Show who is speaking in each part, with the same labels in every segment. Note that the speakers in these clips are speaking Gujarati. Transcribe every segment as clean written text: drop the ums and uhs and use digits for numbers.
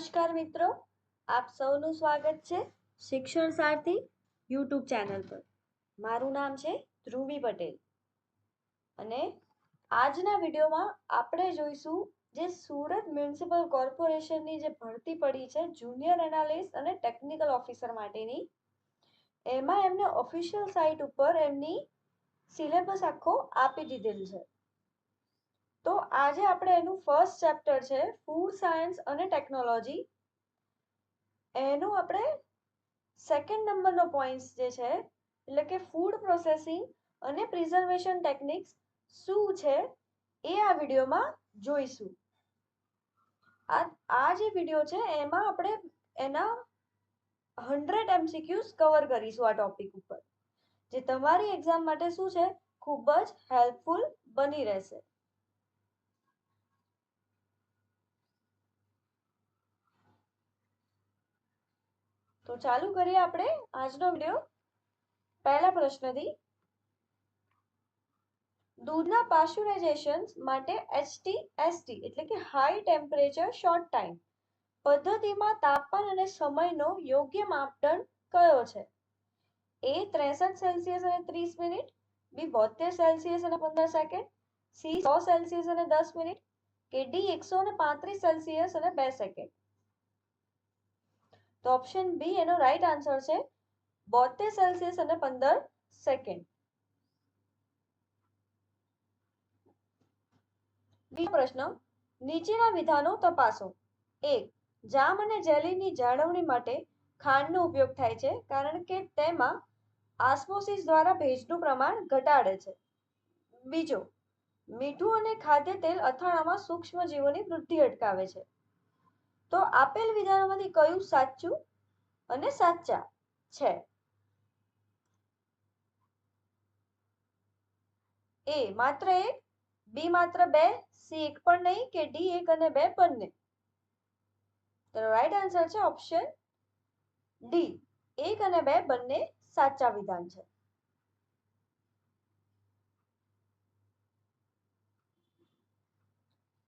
Speaker 1: નમસ્કાર મિત્રો, આપ સૌનું સ્વાગત છે શિક્ષણ સારથી યુટ્યુબ ચેનલ પર. મારું નામ છે ધ્રુવી પટેલ અને આજના વિડીયોમાં આપણે જોઈશું જે સુરત મ્યુનિસિપલ કોર્પોરેશનની જે ભરતી પડી છે જુનિયર એનાલિસ્ટ અને ટેકનિકલ ઓફિસર માટેની, એમાં એમને ઓફિશિયલ સાઇટ ઉપર એમની સિલેબસ આખો આપી દીધેલ છે. તો આજે આપણે એનું ફર્સ્ટ ચેપ્ટર છે ફૂડ સાયન્સ અને ટેકનોલોજી. એનું આપણે સેકન્ડ નંબરનો પોઈન્ટ જે છે એટલે કે ફૂડ પ્રોસેસિંગ અને પ્રિઝર્વેશન ટેકનિક્સ શું છે એ આ વિડીયોમાં જોઈશું. આ જે વિડીયો છે એમાં આપણે એના 100 MCQs કવર કરીશું આ ટોપિક ઉપર, જે તમારી એક્ઝામ માટે શું છે ખૂબ જ હેલ્પફુલ બની રહેશે. તો ચાલુ કરીએ આપણે આજનો વિડીયો પહેલા પ્રશ્નથી. દૂધના પાસ્ચરાઇઝેશન માટે HTST એટલે કે હાઈ ટેમ્પરેચર શોર્ટ ટાઈમ પદ્ધતિમાં તાપમાન અને સમયનો યોગ્ય માપદંડ કયો છે? એ 63 સેલ્સિયસ અને 30 મિનિટ, બી 72 સેલ્સિયસ અને 15 સેકન્ડ, સી 100 સેલ્સિયસ અને 10 મિનિટ, કે ડી 135 સેલ્સિયસ અને 2 સેકન્ડ. તો ઓપ્શન બી એનો રાઈટ આન્સર છે 72 સેલ્સિયસ અને 15 સેકન્ડ. બીજો પ્રશ્ન, નીચેના વિધાનો તપાસો. 1. જામ અને જેલીની જાળવણી માટે ખાંડનો ઉપયોગ થાય છે કારણ કે તેમાં આસ્મોસિસ દ્વારા ભેજનું પ્રમાણ ઘટાડે છે. બીજો, મીઠું અને ખાદ્ય તેલ અથાણામાં સૂક્ષ્મ જીવોની વૃદ્ધિ અટકાવે છે. તો આપેલ વિધાનોમાંથી કયું સાચું અને સાચા છે? એ માત્ર 1, બી માત્ર 2, સી 1 પણ નહીં, કે ડી 1 અને 2 બંને. તો રાઈટ આન્સર છે ઓપ્શન ડી, 1 અને 2 બંને સાચા વિધાન છે.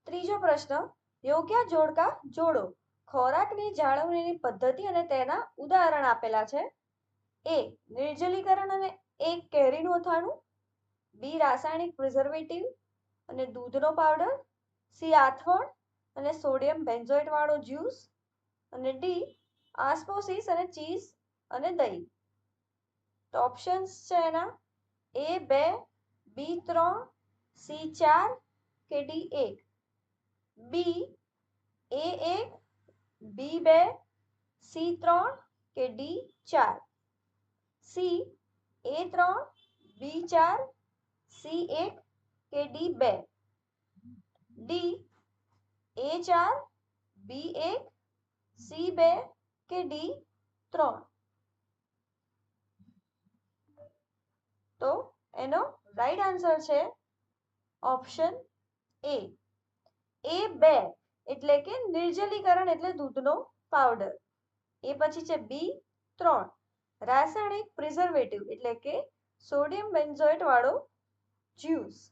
Speaker 1: ત્રીજો પ્રશ્ન, યોગ્ય જોડકા જોડો. ખોરાકની જાળવણીની પદ્ધતિ અને તેના ઉદાહરણ આપેલા છે. એ નિર્જલીકરણ અને 1 કેરીનું અથાણું, બી રાસાયણિક પ્રિઝર્વેટિવ અને દૂધનો પાવડર, સી આથવણ અને સોડિયમ બેન્ઝોએટ વાળો જ્યુસ, અને ડી આસ્મોસિસ અને ચીઝ અને દહીં. તો ઓપ્શન્સ છે એના A2, B3, C4 કે D1. બી A1, B2, C3 કે D4, C A3, B4, C1 કે D2, D A4, B1, C2 કે D3. તો એનો રાઈટ આન્સર છે ઓપ્શન એ, A2 એટલે કે નિર્જલીકરણ એટલે દૂધનો પાવડર. એ પછી છે B3, રાસાયણિક પ્રિઝર્વેટિવ એટલે કે સોડિયમ બેન્ઝોએટ વાળો જ્યુસ.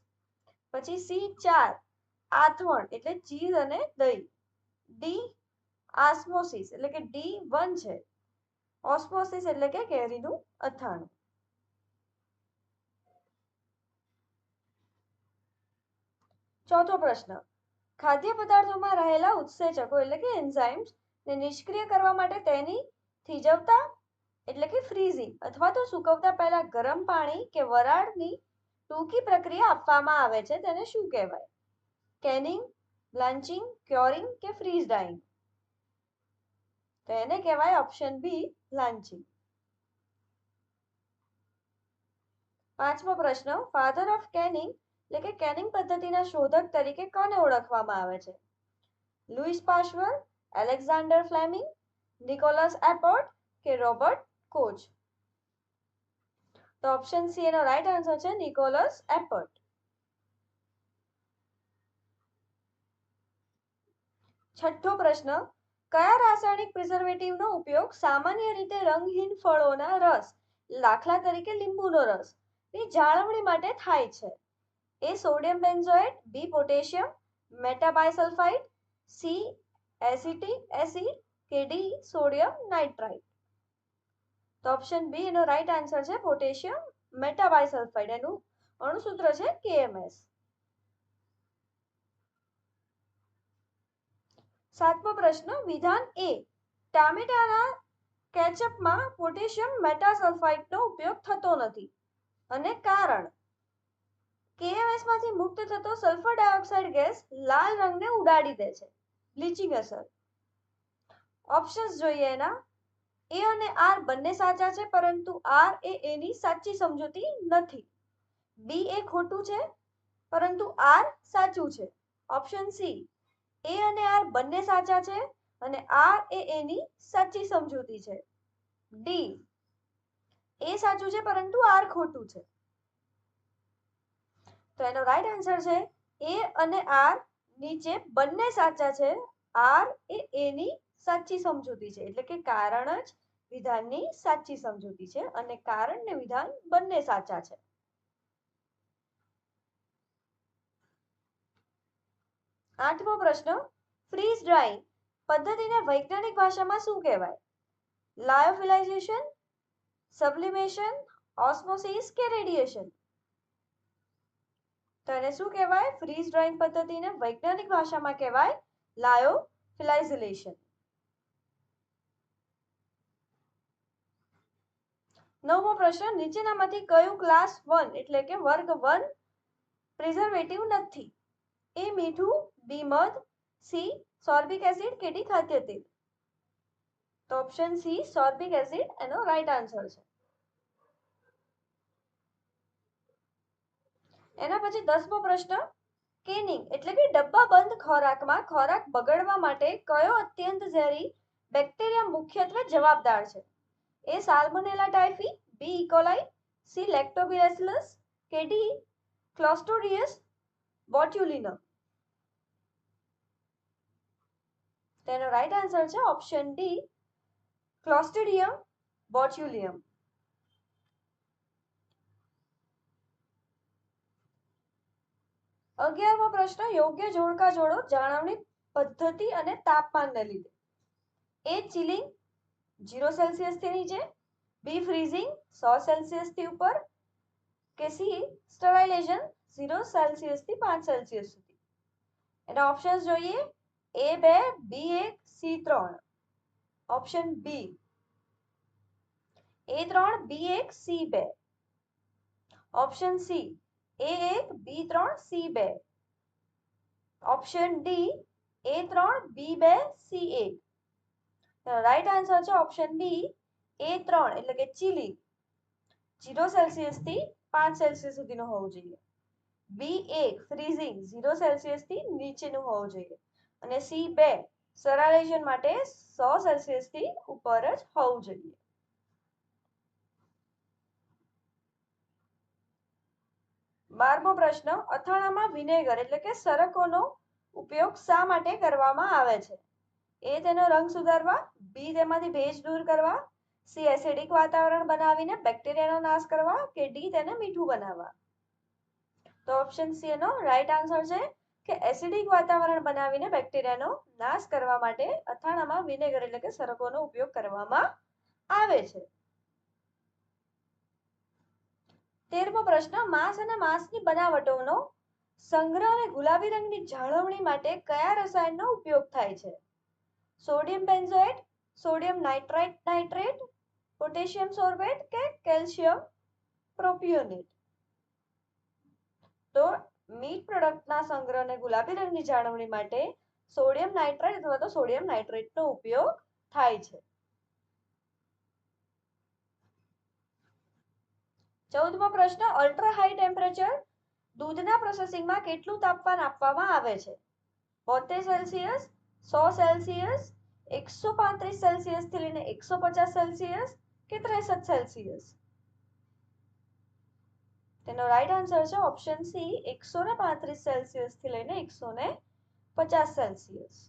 Speaker 1: પછી C4, આથવણ એટલે ચીઝ અને દહીં. ડી આસ્મોસિસ એટલે કે D1 છે, ઓસ્મોસિસ એટલે કે કેરીનું અથાણું. ચોથો પ્રશ્ન, ખાદ્ય પદાર્થોમાં રહેલા ઉત્સેચકો એટલે કે એન્ઝાઇમ્સ ને નિષ્ક્રિય કરવા માટે તેની થીજવતા એટલે કે ફ્રીઝિંગ અથવા તો સૂકવતા પહેલા ગરમ પાણી કે વરાળની ટૂંકી પ્રક્રિયા આપવામાં આવે છે, તેને શું કહેવાય? કેનિંગ, બ્લાન્ચિંગ, ક્યોરિંગ કે ફ્રીઝ ડાઇંગ? તો એને કહેવાય ઓપ્શન બી, બ્લાન્ચિંગ. પાંચમો પ્રશ્ન, ફાધર ઓફ કેનિંગ એટલે કે કેનિંગ પદ્ધતિના શોધક તરીકે કોને ઓળખવામાં આવે છે? લુઈસ પાશ્ચર, એલેક્ઝાન્ડર ફ્લેમિંગ, નિકોલસ એપર્ટ કે રોબર્ટ કોચ? તો ઓપ્શન સી એનો રાઈટ આન્સર છે નિકોલસ એપર્ટ. છઠ્ઠો પ્રશ્ન, કયા રાસાયણિક પ્રિઝર્વેટિવનો ઉપયોગ સામાન્ય રીતે રંગહીન ફળોના રસ, દાખલા તરીકે લીંબુનો રસ, ની જાળવણી માટે થાય છે? A sodium benzoate, B potassium metabisulphide, C acetic acid કે ડી સોડિયમ નાઇટ્રાઇટ? તો ઓપ્શન બી એનો રાઈટ આન્સર છે પોટેશિયમ મેટાબાયસલ્ફાઇડ. એનું અણુસૂત્ર છે KMS. સાતમો પ્રશ્ન, વિધાન એ, ટામેટાના કેચઅપમાં પોટેશિયમ મેટાસલ્ફાઇડનો ઉપયોગ થતો નથી અને કારણ? KMS માંથી મુક્ત થતો સલ્ફર ડાયોક્સાઇડ ગેસ લાલ રંગને ઉડાડી દે છે, બ્લીચિંગ અસર. ઓપ્શન્સ જોઈએ એના. એ અને આર બંને સાચા છે, પરંતુ આર એ એની સાચી સમજૂતી નથી. બી એ ખોટું છે, પરંતુ આર સાચું છે. ઓપ્શન સી, એ અને આર બંને સાચા છે અને આર એ એની સાચી સમજૂતી છે. ડી, એ સાચું છે પરંતુ આર ખોટું છે. તો એનો રાઈટ આન્સર છે એ અને આર નીચે બંને સાચા છે. આર એ એની સાચી સમજૂતી છે, એટલે કે કારણ જ વિધાનની સાચી સમજૂતી છે અને કારણ ને વિધાન બંને સાચા છે. આઠમો પ્રશ્ન, ફ્રીઝ ડ્રાઇંગ પદ્ધતિને વૈજ્ઞાનિક ભાષામાં શું કહેવાય? લાયોફિલાઇઝેશન, સબ્લિમેશન, ઓસ્મોસિસ કે રેડિયેશન? તો એને શું કહેવાય? ફ્રીઝ ડ્રાઇંગ પદ્ધતિને વૈજ્ઞાનિક ભાષામાં કહેવાય લાયોફિલાઇઝેશન. નવમો પ્રશ્ન, નીચેનામાંથી કયું ક્લાસ 1 એટલે કે વર્ગ 1 પ્રિઝર્વેટિવ નથી? એ મીઠું, બી મધ, સી સોર્બિક એસિડ કે ડી ખાદ્ય તેલ? તો ઓપ્શન સી સોર્બિક એસિડ એનો રાઈટ આન્સર છે. એના પછી 10મો પ્રશ્ન, કેનિંગ એટલે કે ડબ્બાબંધ ખોરાકમાં ખોરાક બગડવા માટે કયો અત્યંત ઝેરી બેક્ટેરિયા મુખ્યત્વે જવાબદાર છે? એ સાલ્મોનેલા ટાઇફી, બી ઇકોલાઈ, સી લેક્ટોબેસિલસ કે ડી ક્લોસ્ટ્રીડિયમ બોટ્યુલિનમ? તેનો રાઈટ આન્સર છે ઓપ્શન ડી ક્લોસ્ટ્રીડિયમ બોટ્યુલિનમ. 11મો પ્રશ્ન, યોગ્ય જોડકા જોડો જાળવણી પદ્ધતિ અને તાપમાનને લીધે. એ ચિલિંગ 0 સેલ્સિયસ થી નીચે, બી ફ્રીઝિંગ 100 સેલ્સિયસ થી ઉપર કે સી સ્ટરાઇલેશન 0 સેલ્સિયસ થી 5 સેલ્સિયસ સુધી? એના ઓપ્શન્સ જોઈએ. A2, B1, C3. Option B A3, B1, C2. Option C A1, B3, C2. Option D A3, B2, C1. Right answer છે ઓપ્શન બી A3 એટલે કે ચીલી 0 સેલ્સિયસ થી 5 સેલ્સિયસ સુધીનો હોવો જોઈએ. B1 ફ્રીઝિંગ 0 સેલ્સિયસ થી નીચેનું હોવું જોઈએ અને C2 સ્ટરાઇલેશન માટે 100 સેલ્સિયસ થી ઉપર જ હોવું જોઈએ. 12મો પ્રશ્ન, અથાણામાં વિનેગર એટલે કે સરકોનો ઉપયોગ શા માટે કરવામાં આવે છે? એ તેનો રંગ સુધારવા, બી તેમાંથી ભેજ દૂર કરવા, સી એસિડિક વાતાવરણ બનાવીને બેક્ટેરિયાનો નાશ કરવા કે ડી તેને મીઠું બનાવવા? તો ઓપ્શન સી એનો રાઈટ આન્સર છે કે એસિડિક વાતાવરણ બનાવીને બેક્ટેરિયાનો નાશ કરવા માટે અથાણામાં વિનેગર એટલે કે સરકોનો ઉપયોગ કરવામાં આવે છે. 13મો પ્રશ્ન, માંસ અને માંસની બનાવટોનો સંગ્રહ અને ગુલાબી રંગની જાળવણી માટે કયા રસાયણનો ઉપયોગ થાય છે? Sodium benzoate, sodium nitrate, potassium sorbate કે કેલ્શિયમ પ્રોપિયોનેટ? તો મીટ પ્રોડક્ટના સંગ્રહ અને ગુલાબી રંગની જાળવણી માટે સોડિયમ નાઇટ્રેટ અથવા તો સોડિયમ નાઇટ્રેટનો ઉપયોગ થાય છે. 14મો પ્રશ્ન, અલ્ટ્રા હાઈ ટેમ્પરેચર દૂધના પ્રોસેસિંગમાં કેટલું તાપમાન આપવામાં આવે છે? 72 સેલ્સિયસ, 100 સેલ્સિયસ, 135 સેલ્સિયસ થી લઈને 150 સેલ્સિયસ કે 63 સેલ્સિયસ? તેનો રાઈટ આન્સર છે ઓપ્શન સી 135 સેલ્સિયસ થી લઈને 150 સેલ્સિયસ.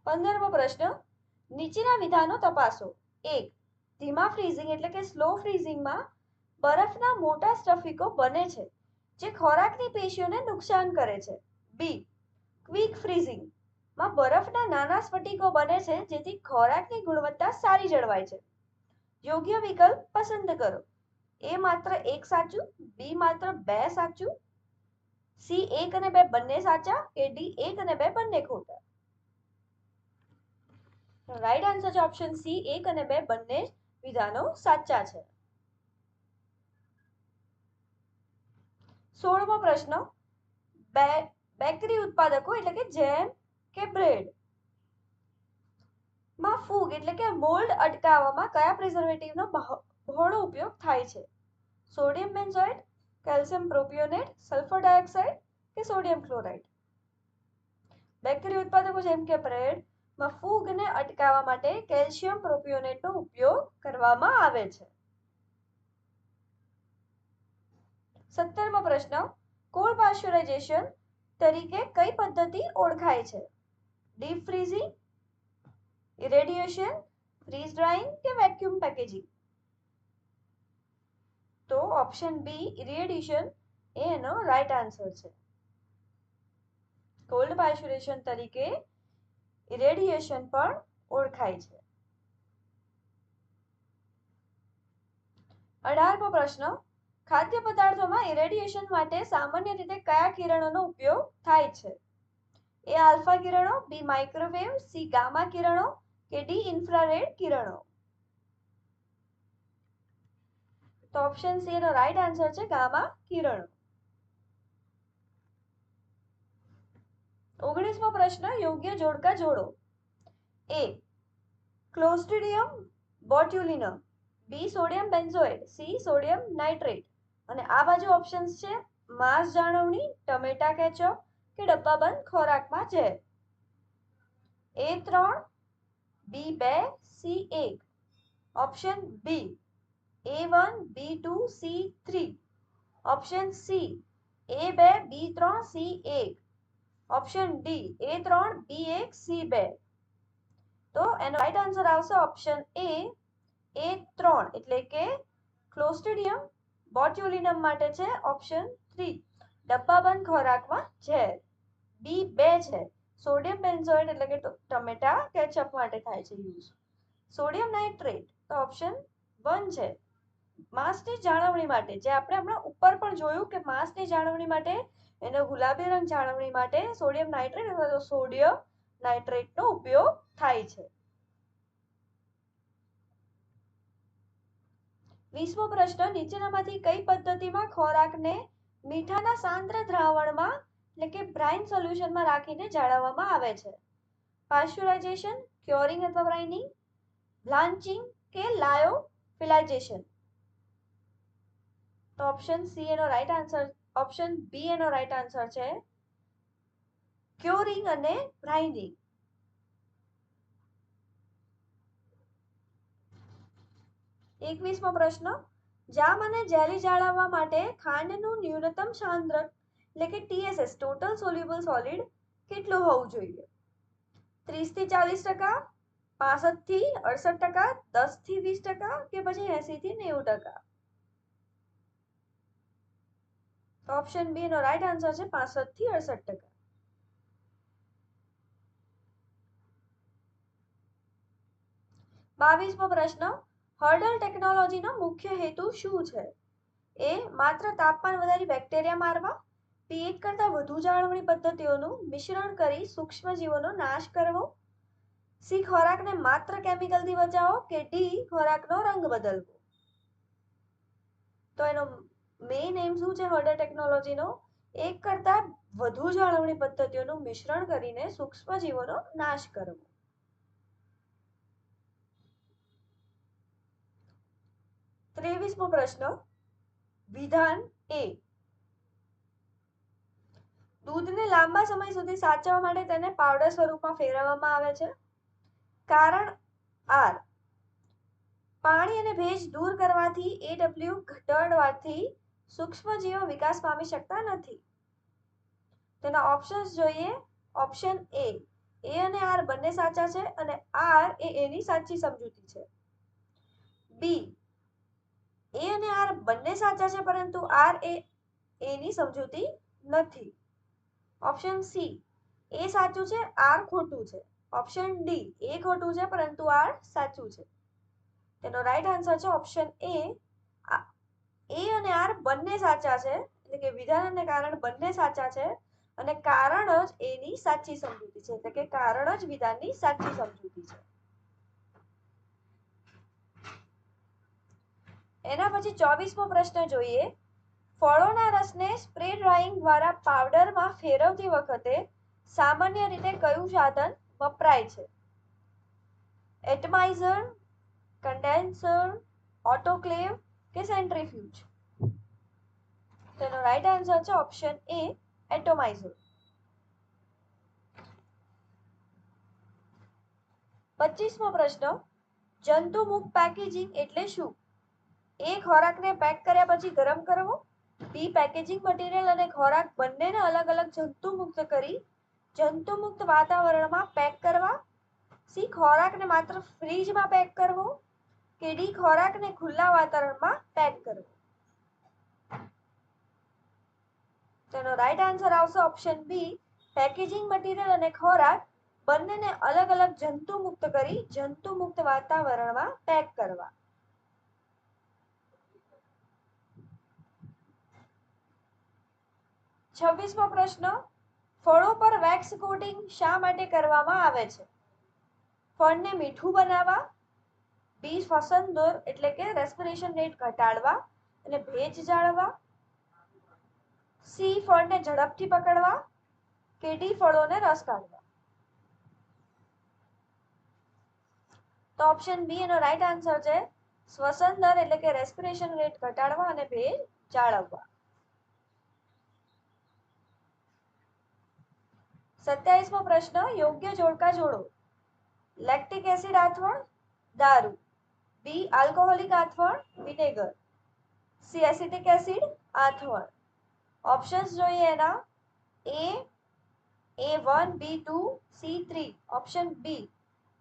Speaker 1: 15મો પ્રશ્ન, નીચેના વિધાનો તપાસો. 1, ધીમા ફ્રીઝિંગ એટલે કે સ્લો ફ્રીઝિંગમાં બરફના મોટા સ્ફટિકો બને છે જે ખોરાકની પેશીઓને નુકસાન કરે છે. બી, ક્વિક ફ્રીઝિંગ માં બરફના નાના સ્ફટિકો બને છે જેથી ખોરાકની ગુણવત્તા સારી જળવાય છે. યોગ્ય વિકલ્પ પસંદ કરો. એ માત્ર એક સાચું, બી માત્ર બે સાચું, સી 1 અને 2 બંને સાચા કે ડી 1 અને 2 બંને ખોટા. રાઈટ આન્સર છે ઓપ્શન સી 1 અને 2 બંને વિધાનો સાચા છે. 16મો પ્રશ્ન, બેકરી ઉત્પાદકો એટલે કે જેમ કે બ્રેડ માં ફૂગ એટલે કે મોલ્ડ અટકાવવામાં કયા પ્રિઝર્વેટિવનો બહોળો ઉપયોગ થાય છે? Sodium benzoate, calcium propionate, sulphur dioxide કે સોડિયમ ક્લોરાઇડ? બેકરી ઉત્પાદકો જેમ કે બ્રેડ માં ફૂગને અટકાવવા માટે કેલ્શિયમ પ્રોપિયોનેટનો ઉપયોગ કરવામાં આવે છે. 17મો પ્રશ્ન, કોલ્ડ પાસ્ચ્યુરાઇઝેશન તરીકે કઈ પદ્ધતિ ઓળખાય છે? Deep freezing, irradiation, freeze drying કે વેક્યુમ પેકેજિંગ? તો ઓપ્શન બી ઇરેડિયેશન એનો રાઈટ આન્સર છે. કોલ્ડ પાસ્ચ્યુરેશન તરીકે ઇરેડિયેશન પણ ઓળખાય છે. 18મો પ્રશ્ન, ખાદ્ય પદાર્થોમાં ઇરેડિયેશન માટે સામાન્ય રીતે કયા કિરણોનો ઉપયોગ થાય છે? એ આલ્ફા કિરણો, બી માઇક્રોવેવ, સી ગામા કિરણો કે ડી ઇન્ફ્રારેડ કિરણો? તો ઓપ્શન સી નો રાઈટ આન્સર છે ગામા કિરણો. 19મો પ્રશ્ન, યોગ્ય જોડકા જોડો. A Clostridium botulinum, B sodium benzoate, C sodium nitrate. અને આ બાજુ ઓપ્શન્સ છે માંસ જાળવણી, ટમેટા કેચઅપ કે ડબ્બાબંધ ખોરાકમાં ઝેર. A3, B2, C1. Option B A1, B2, C3. Option C A2, B3, C1. Option D A3, B1, C2. તો એનો રાઈટ આન્સર આવશે ઓપ્શન એ A3 એટલે કે ક્લોસ્ટ્રિડિયમ બોટ્યુલિનમ માટે છે ઓપ્શન 3 ડબ્બાબંધ ખોરાકમાં ઝેર. B2 છે સોડિયમ બેન્ઝોઇટ એટલે કે ટમેટા કેચઅપ માટે થાય છે યુઝ. સોડિયમ નાઇટ્રેટ તો ઓપ્શન 1 છે માંસની જાળવણી માટે, જે આપણે હમણાં ઉપર પણ જોયું કે માંસની જાળવણી માટે એનો ગુલાબી રંગ જાળવણી માટે સોડિયમ નાઇટ્રેટ અથવા તો સોડિયમ નાઇટ્રેટનો ઉપયોગ થાય છે. 20મો પ્રશ્ન, નીચેનામાંથી કઈ પદ્ધતિમાં ખોરાકને મીઠાના સાંદ્ર દ્રાવણમાં એટલે કે બ્રાઇન સોલ્યુશનમાં રાખીને જાળવવામાં આવે છે? પાસ્ચ્યુરાઇઝેશન, ક્યોરિંગ અથવા બ્રાઇનિંગ, બ્લાન્ચિંગ કે લાયોફિલાઇઝેશન? તો ઓપ્શન સી એનો રાઈટ આન્સર, ઓપ્શન બી એનો રાઈટ આન્સર છે ક્યોરિંગ અને બ્રાઇનિંગ. 21મો પ્રશ્ન, જામ અને જેલી જાળવવા માટે ખાંડનું ન્યૂનતમ સાંદ્ર એટલે કે TSS ટોટલ સોલ્યુબલ સોલિડ કેટલું હોવું જોઈએ? 30 થી 40%, 65 થી 68%, 10 થી 20% કે પછી 80 થી 90%? ઓપ્શન બી નો રાઈટ આન્સર છે 65 થી 68%. 22મો પ્રશ્ન, હર્ડલ ટેકનોલોજીનો મુખ્ય હેતુ શું છે? એ માત્ર તાપમાન વધારી બેક્ટેરિયા મારવા, પીએચ કરતા વધુ જાળવણી પદ્ધતિઓનું મિશ્રણ કરી સૂક્ષ્મજીવોનો નાશ કરવો, સી ખોરાકને માત્ર કેમિકલથી બચાવો કે ડી ખોરાકનો રંગ બદલવો? તો એનો મેઇન એમ શું છે હર્ડલ ટેકનોલોજીનો? એક કરતા વધુ જાળવણી પદ્ધતિઓનું મિશ્રણ કરીને સૂક્ષ્મજીવોનો નાશ કરવો. 23મો પ્રશ્ન, વિધાન એ દૂધને લાંબા સમય સુધી સાચવવા માટે તેને પાવડર સ્વરૂપમાં ફેરવવામાં આવે છે. કારણ આર, પાણી અને ભેજ દૂર કરવાથી AW ઘટાડવાથી સૂક્ષ્મજીવો વિકાસ પામી શકતા નથી. તેના ઓપ્શન્સ જોઈએ. ઓપ્શન એ અને આર બંને સાચા છે અને આર એ એની સાચી સમજૂતી છે. બી એ અને આર બંને સાચા છે પરંતુ આર એ એની સમજૂતી નથી. ઓપ્શન સી એ સાચું છે, આર ખોટું છે. ઓપ્શન ડી, એ ખોટું છે પરંતુ આર સાચું છે. તેનો રાઈટ આન્સર છે ઓપ્શન એ. એ અને આર બંને સાચા છે, એટલે કે વિધાન અને કારણ બંને સાચા છે, અને કારણ જ એની સાચી સમજૂતી છે, એટલે કે કારણ જ વિધાનની સાચી સમજૂતી છે. એના પછી 24મો પ્રશ્ન જોઈએ. ફળોના રસને સ્પ્રે ડ્રાઇંગ દ્વારા પાવડરમાં ફેરવતી વખતે સામાન્ય રીતે કયું સાધન વપરાય છે? એટમાઇઝર, કન્ડેન્સર, ઓટોક્લેવ કે સેન્ટ્રીફ્યુજ? તેનો રાઈટ આન્સર છે ઓપ્શન એ, એટોમાઇઝર. 25મો પ્રશ્ન. જંતુમુક્ત પેકેજિંગ એટલે શું? એ ખોરાકને પેક કર્યા પછી ગરમ કરવો. બી પેકેજિંગ મટીરિયલ અને ખોરાક બંનેને અલગ અલગ જંતુમુક્ત કરી જંતુમુક્ત વાતાવરણમાં પેક કરવા. સી ખોરાકને માત્ર ફ્રીજમાં પેક કરવો. કે ડી ખોરાકને ખુલ્લા વાતાવરણમાં પેક કરવો. તેનો રાઈટ આન્સર આવશે ઓપ્શન બી, પેકેજિંગ મટીરિયલ અને ખોરાક બંનેને અલગ અલગ જંતુમુક્ત કરી જંતુમુક્ત વાતાવરણમાં પેક કરવા. 26મો પ્રશ્ન. ફળો પર વેક્સ કોટિંગ શા માટે કરવામાં આવે છે? ફળને મીઠું બનાવવા. બી શ્વસન દર એટલે કે રેસ્પિરેશન રેટ ઘટાડવા અને ભેજ જાળવવા. સી ફળને ઝડપથી પકડવા. કે ડી ફળોને રસ કાઢવા. તો ઓપ્શન બી એનો રાઈટ આન્સર છે શ્વસન દર એટલે કે રેસ્પિરેશન રેટ ઘટાડવા અને ભેજ જાળવવા. 27મો પ્રશ્ન. યોગ્ય જોડકા જોડો. લેક્ટિક એસિડ આથવણ, દારૂ. બી આલ્કોહોલિક આથવણ, વિનેગર. સી એસિટિક એસિડ, આથવણ. ઓપ્શન્સ જોઈએ એના. A1, B2, C3. Option B,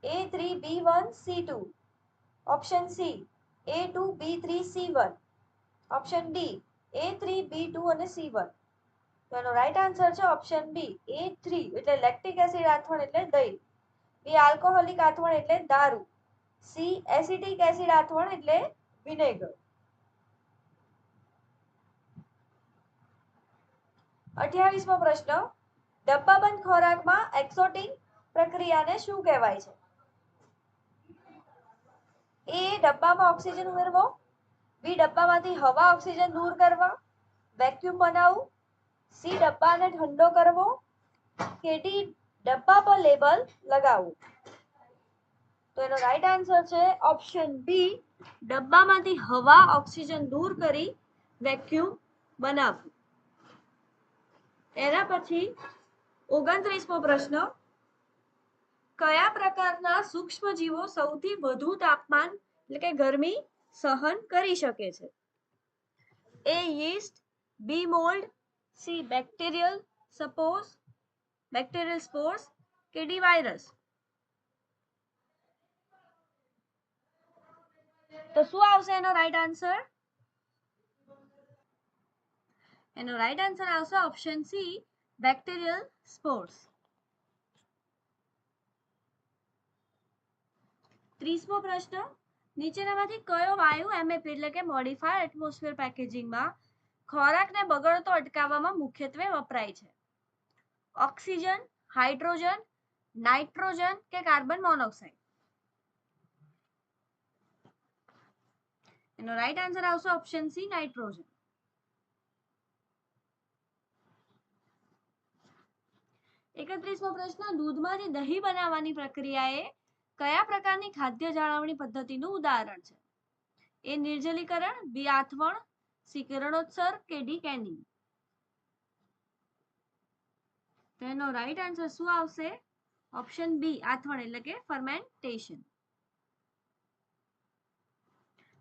Speaker 1: A3, B1, C2. Option C, A2, B3, C1. Option D, A3, B2 અને C1. તો એનો રાઈટ આન્સર છે ઓપ્શન બી, A3 એટલે લેક્ટિક એસિડ આથવણ એટલે દહીં. બી આલ્કોહોલિક આથવણ એટલે દારૂ. સી એસિટિક એસિડ આથવણ એટલે વિનેગર. 28મો પ્રશ્ન. ડબ્બાબંધ ખોરાકમાં એક્સોટિંગ પ્રક્રિયાને શું કહેવાય છે? એ ડબ્બામાં ઓક્સિજન ઉમેરવો. બી ડબ્બામાંથી હવા ઓક્સિજન દૂર કરવા. વેક્યુમ બનાવવું. સી ડબ્બાને ઠંડો કરવો. કે ડી ડબ્બા પર લેબલ લગાવવું. તો એનો રાઈટ આન્સર છે ઓપ્શન બી, ડબ્બામાંથી હવા ઓક્સિજન દૂર કરી વેક્યુમ બનાવવું. એના પછી 29મો પ્રશ્ન. કયા પ્રકારના સૂક્ષ્મજીવો સૌથી વધુ તાપમાન એટલે કે ગરમી સહન કરી શકે છે? એ યીસ્ટ, બી મોલ્ડ, સી બેક્ટેરિયલ સ્પોર્સ કે ડી વાયરસ? તો શું આવશે એનો રાઈટ આન્સર? એનો રાઈટ આન્સર આવશે ઓપ્શન સી, બેક્ટેરિયલ સ્પોર્સ. 30મો પ્રશ્ન. નીચેનામાંથી કયો વાયુ એમએપી એટલે કે મોડિફાઈડ એટમોસ્ફિયર પેકેજિંગમાં ખોરાકને બગડતો અટકાવવામાં મુખ્યત્વે વપરાય છે? ઓક્સિજન, હાઇડ્રોજન, નાઇટ્રોજન કે કાર્બન મોનોક્સાઇડ? એનો રાઈટ આન્સર આવશે ઓપ્શન સી, નાઇટ્રોજન. 31મો પ્રશ્ન. દૂધમાંથી દહીં બનાવવાની પ્રક્રિયા એ કયા પ્રકારની ખાદ્ય જાળવણી પદ્ધતિનું ઉદાહરણ છે? એ નિર્જલીકરણ, બી આથવણ, સી કિરણોત્સર્ગ કે ડી કેનિંગ? તો એનો રાઈટ આન્સર શું આવશે? ઓપ્શન બી, આથવણ એટલે કે ફર્મેન્ટેશન.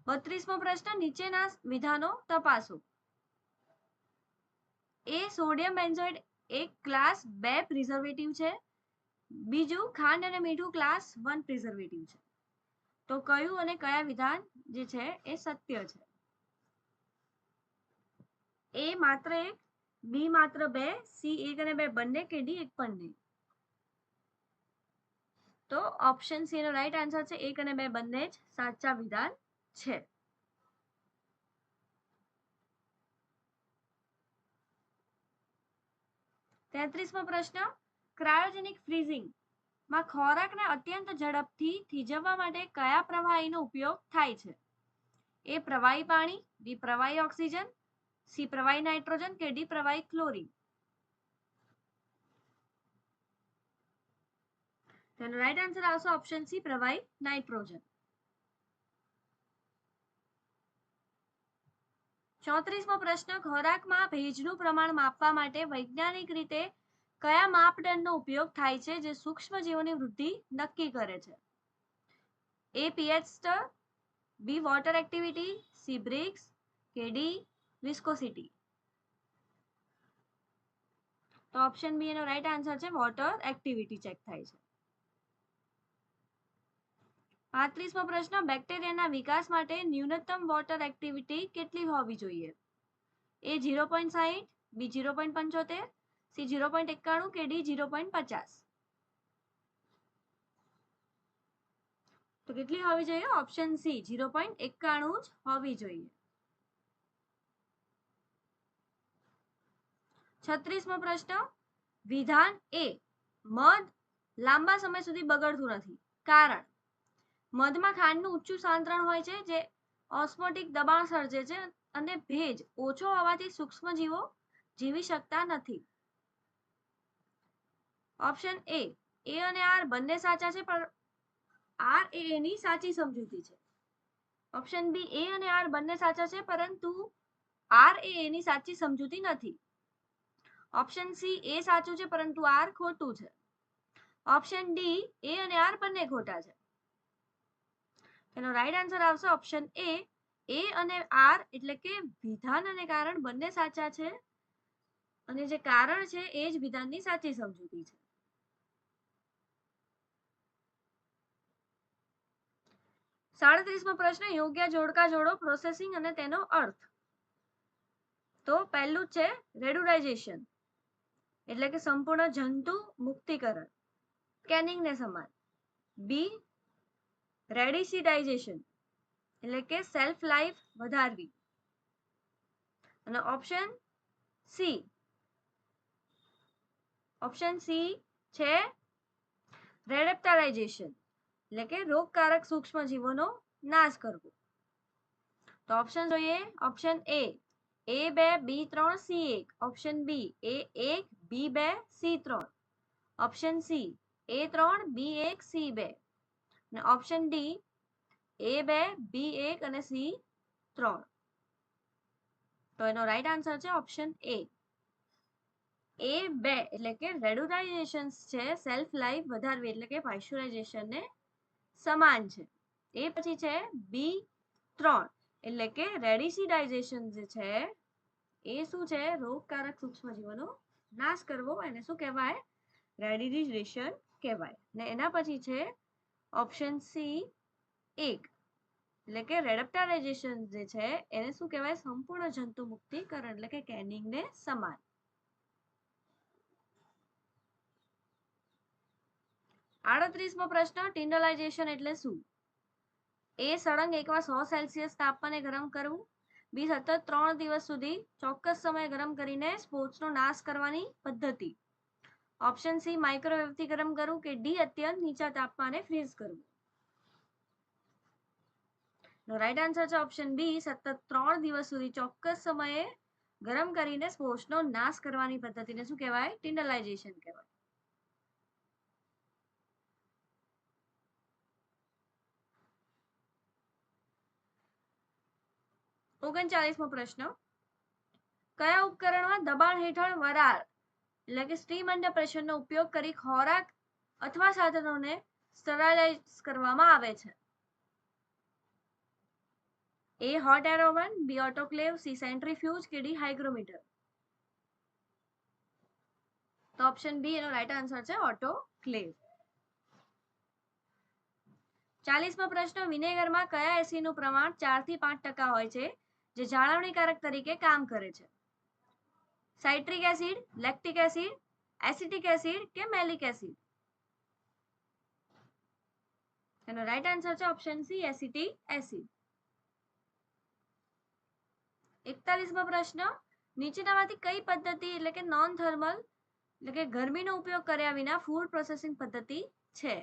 Speaker 1: 32મો પ્રશ્ન. નીચેના વિધાનો તપાસો. એ સોડિયમ બેન્ઝોઇડ એક ક્લાસ 2 પ્રિઝર્વેટિવ છે. બીજું ખાંડ અને મીઠું ક્લાસ 1 પ્રિઝર્વેટિવ છે. તો કયું અને કયા વિધાન જે છે એ સત્ય છે? એ માત્ર 1, બી માત્ર 2, સી 1 અને 2 બંને કે ડી 1 પણ નહીં? તો ઓપ્શન સી નો રાઈટ આન્સર છે. 1 અને 2 બંને જ સાચા વિધાન છે. તેત્રીસમો પ્રશ્ન, ક્રાયોજેનિક ફ્રીઝિંગ માં ખોરાકને અત્યંત ઝડપથી થીજવવા માટે કયા પ્રવાહીનો ઉપયોગ થાય છે? એ પ્રવાહી પાણી, બી પ્રવાહી ઓક્સિજન, સી પ્રવાહી નાઇટ્રોજન કે ડી પ્રવાહી ક્લોરીન? તેનો રાઈટ આન્સર આવશે ઓપ્શન સી પ્રવાહી નાઇટ્રોજન. 34મો પ્રશ્ન, ખોરાકમાં ભેજનું પ્રમાણ માપવા માટે વૈજ્ઞાનિક રીતે કયા માપદંડનો ઉપયોગ થાય છે જે સૂક્ષ્મજીવોની વૃદ્ધિ નક્કી કરે છે? એ પીએચ સ્તર, બી વોટર એક્ટિવિટી, સી બ્રિક્સ કે ડી વિસ્કોસિટી? તો ઓપ્શન બી એનો રાઈટ આન્સર છે વોટર એક્ટિવિટી ચેક થાય છે. 35મો પ્રશ્ન, બેક્ટેરિયાના વિકાસ માટે ન્યૂનતમ વોટર એક્ટિવિટી કેટલી હોવી જોઈએ? એ 0.60, બી 0.75, સી 0.91 કે ડી 0.50? તો કેટલી હોવી જોઈએ? ઓપ્શન સી 0.91 જ હોવી જોઈએ. 36મો પ્રશ્ન, વિધાન એ, મધ લાંબા સમય સુધી બગડતું નથી કારણ? મધમાં ખાંડનું ઊંચું સાંદ્રણ હોય છે જે ઓસ્મોટિક દબાણ સર્જે છે અને ભેજ ઓછો હોવાથી સૂક્ષ્મજીવો જીવી શકતા નથી. ઓપ્શન એ અને આર બંને સાચા છે પણ આર એ એની સાચી સમજૂતી છે. ઓપ્શન બી એ અને આર બંને સાચા છે પરંતુ આર એ એની સાચી સમજૂતી નથી. ઓપ્શન સી એ સાચું છે પરંતુ આર ખોટું છે. ઓપ્શન ડી એ અને આર બંને ખોટા છે. એનો રાઈટ આન્સર આવશે ઓપ્શન એ અને આર એટલે કે વિધાન અને કારણ બંને સાચા છે અને જે કારણ છે એ જ વિધાનની સાચી સમજૂતી છે. 37મો પ્રશ્ન, યોગ્ય જોડકા જોડો, પ્રોસેસિંગ અને તેનો અર્થ. તો પહેલું છે રેડુડાઇઝેશન એટલે કે સંપૂર્ણ જંતુ મુક્તિકરણ, સ્કેનિંગને સમાન. બી રેડિસિડાઇઝેશન એટલે કે સેલ્ફ લાઈફ વધારવી. અને ઓપ્શન સી છે રેડેપ્ટારાઇઝેશન એટલે કે રોગકારક સૂક્ષ્મજીવોનો નાશ કરવો. તો ઓપ્શન જોઈએ. Option A 2, B3, C1. Option B A1, B2, C3. Option C A3, B1, C2. અને ઓપ્શન ડી A2, B1 અને C3. તો એનો રાઈટ આન્સર છે ઓપ્શન એ. A2 એટલે કે રેડુડાઇઝેશન છે સેલ્ફ લાઈફ વધારવી એટલે કે પાશ્ચરાઇઝેશન ને સમાન છે. એ પછી છે B3 એટલે કે રેડિસિડાઇઝેશન જે છે એ શું છે? રોગકારક સૂક્ષ્મજીવોનો નાશ કરવો. એને શું કહેવાય? રેડિસિડાઇઝેશન કહેવાય. ને એના પછી છે ઓપ્શન સી 1 એટલે કે રેડેપ્ટારાઇઝેશન જે છે એને શું કહેવાય? સંપૂર્ણ જંતુ મુક્તિકરણ એટલે કે કેનિંગ ને સમાન. 38મો પ્રશ્ન, ટિન્ડલાઇઝેશન એટલે શું? એ સળંગ એકવાર 100 સેલ્સિયસ તાપમાને ગરમ કરવું, બી સતત 3 દિવસ સુધી ચોક્કસ સમય ગરમ કરીને સ્પોર્ટ્સનો નાશ કરવાની પદ્ધતિ. ઓપ્શન સી માઇક્રોવેવથી ગરમ કરવું કે ડી અત્યંત નીચા તાપમાને ફ્રીઝ કરવું? નો રાઈટ આન્સર છે ઓપ્શન બી સતત 3 દિવસ સુધી ચોક્કસ સમયે ગરમ કરીને સ્પોર્ટ્સનો નાશ કરવાની પદ્ધતિને શું કહેવાય? ટિન્ડલાઇઝેશન કહેવાય. 39મો પ્રશ્ન, કયા ઉપકરણમાં દબાણ હેઠળ વરાળ એટલે કે સ્ટીમ અંડર પ્રેશરનો ઉપયોગ કરી ખોરાક અથવા સાધનોને સ્ટરલાઇઝ કરવામાં આવે છે? એ હોટ એર ઓવન, બી ઓટોક્લેવ, સી સેન્ટ્રીફ્યુજ કે ડી હાઇગ્રોમીટર? તો ઓપ્શન બી એનો રાઈટ આન્સર છે ઓટોક્લેવ. 40મો પ્રશ્ન, વિનેગરમાં કયા એસિડનું પ્રમાણ 4 થી 5% હોય છે જે જાળવણીકારક તરીકે કામ કરે છે? Citric acid, lactic acid, acetic acid કે મેલિક એસિડ? એનો રાઈટ આન્સર છે ઓપ્શન સી એસિટિક એસિડ. 41મો પ્રશ્ન, નીચેનામાંથી કઈ પદ્ધતિ એટલે કે નોન થર્મલ એટલે કે ગરમીનો ઉપયોગ કર્યા વિના ફૂડ પ્રોસેસિંગ પદ્ધતિ છે?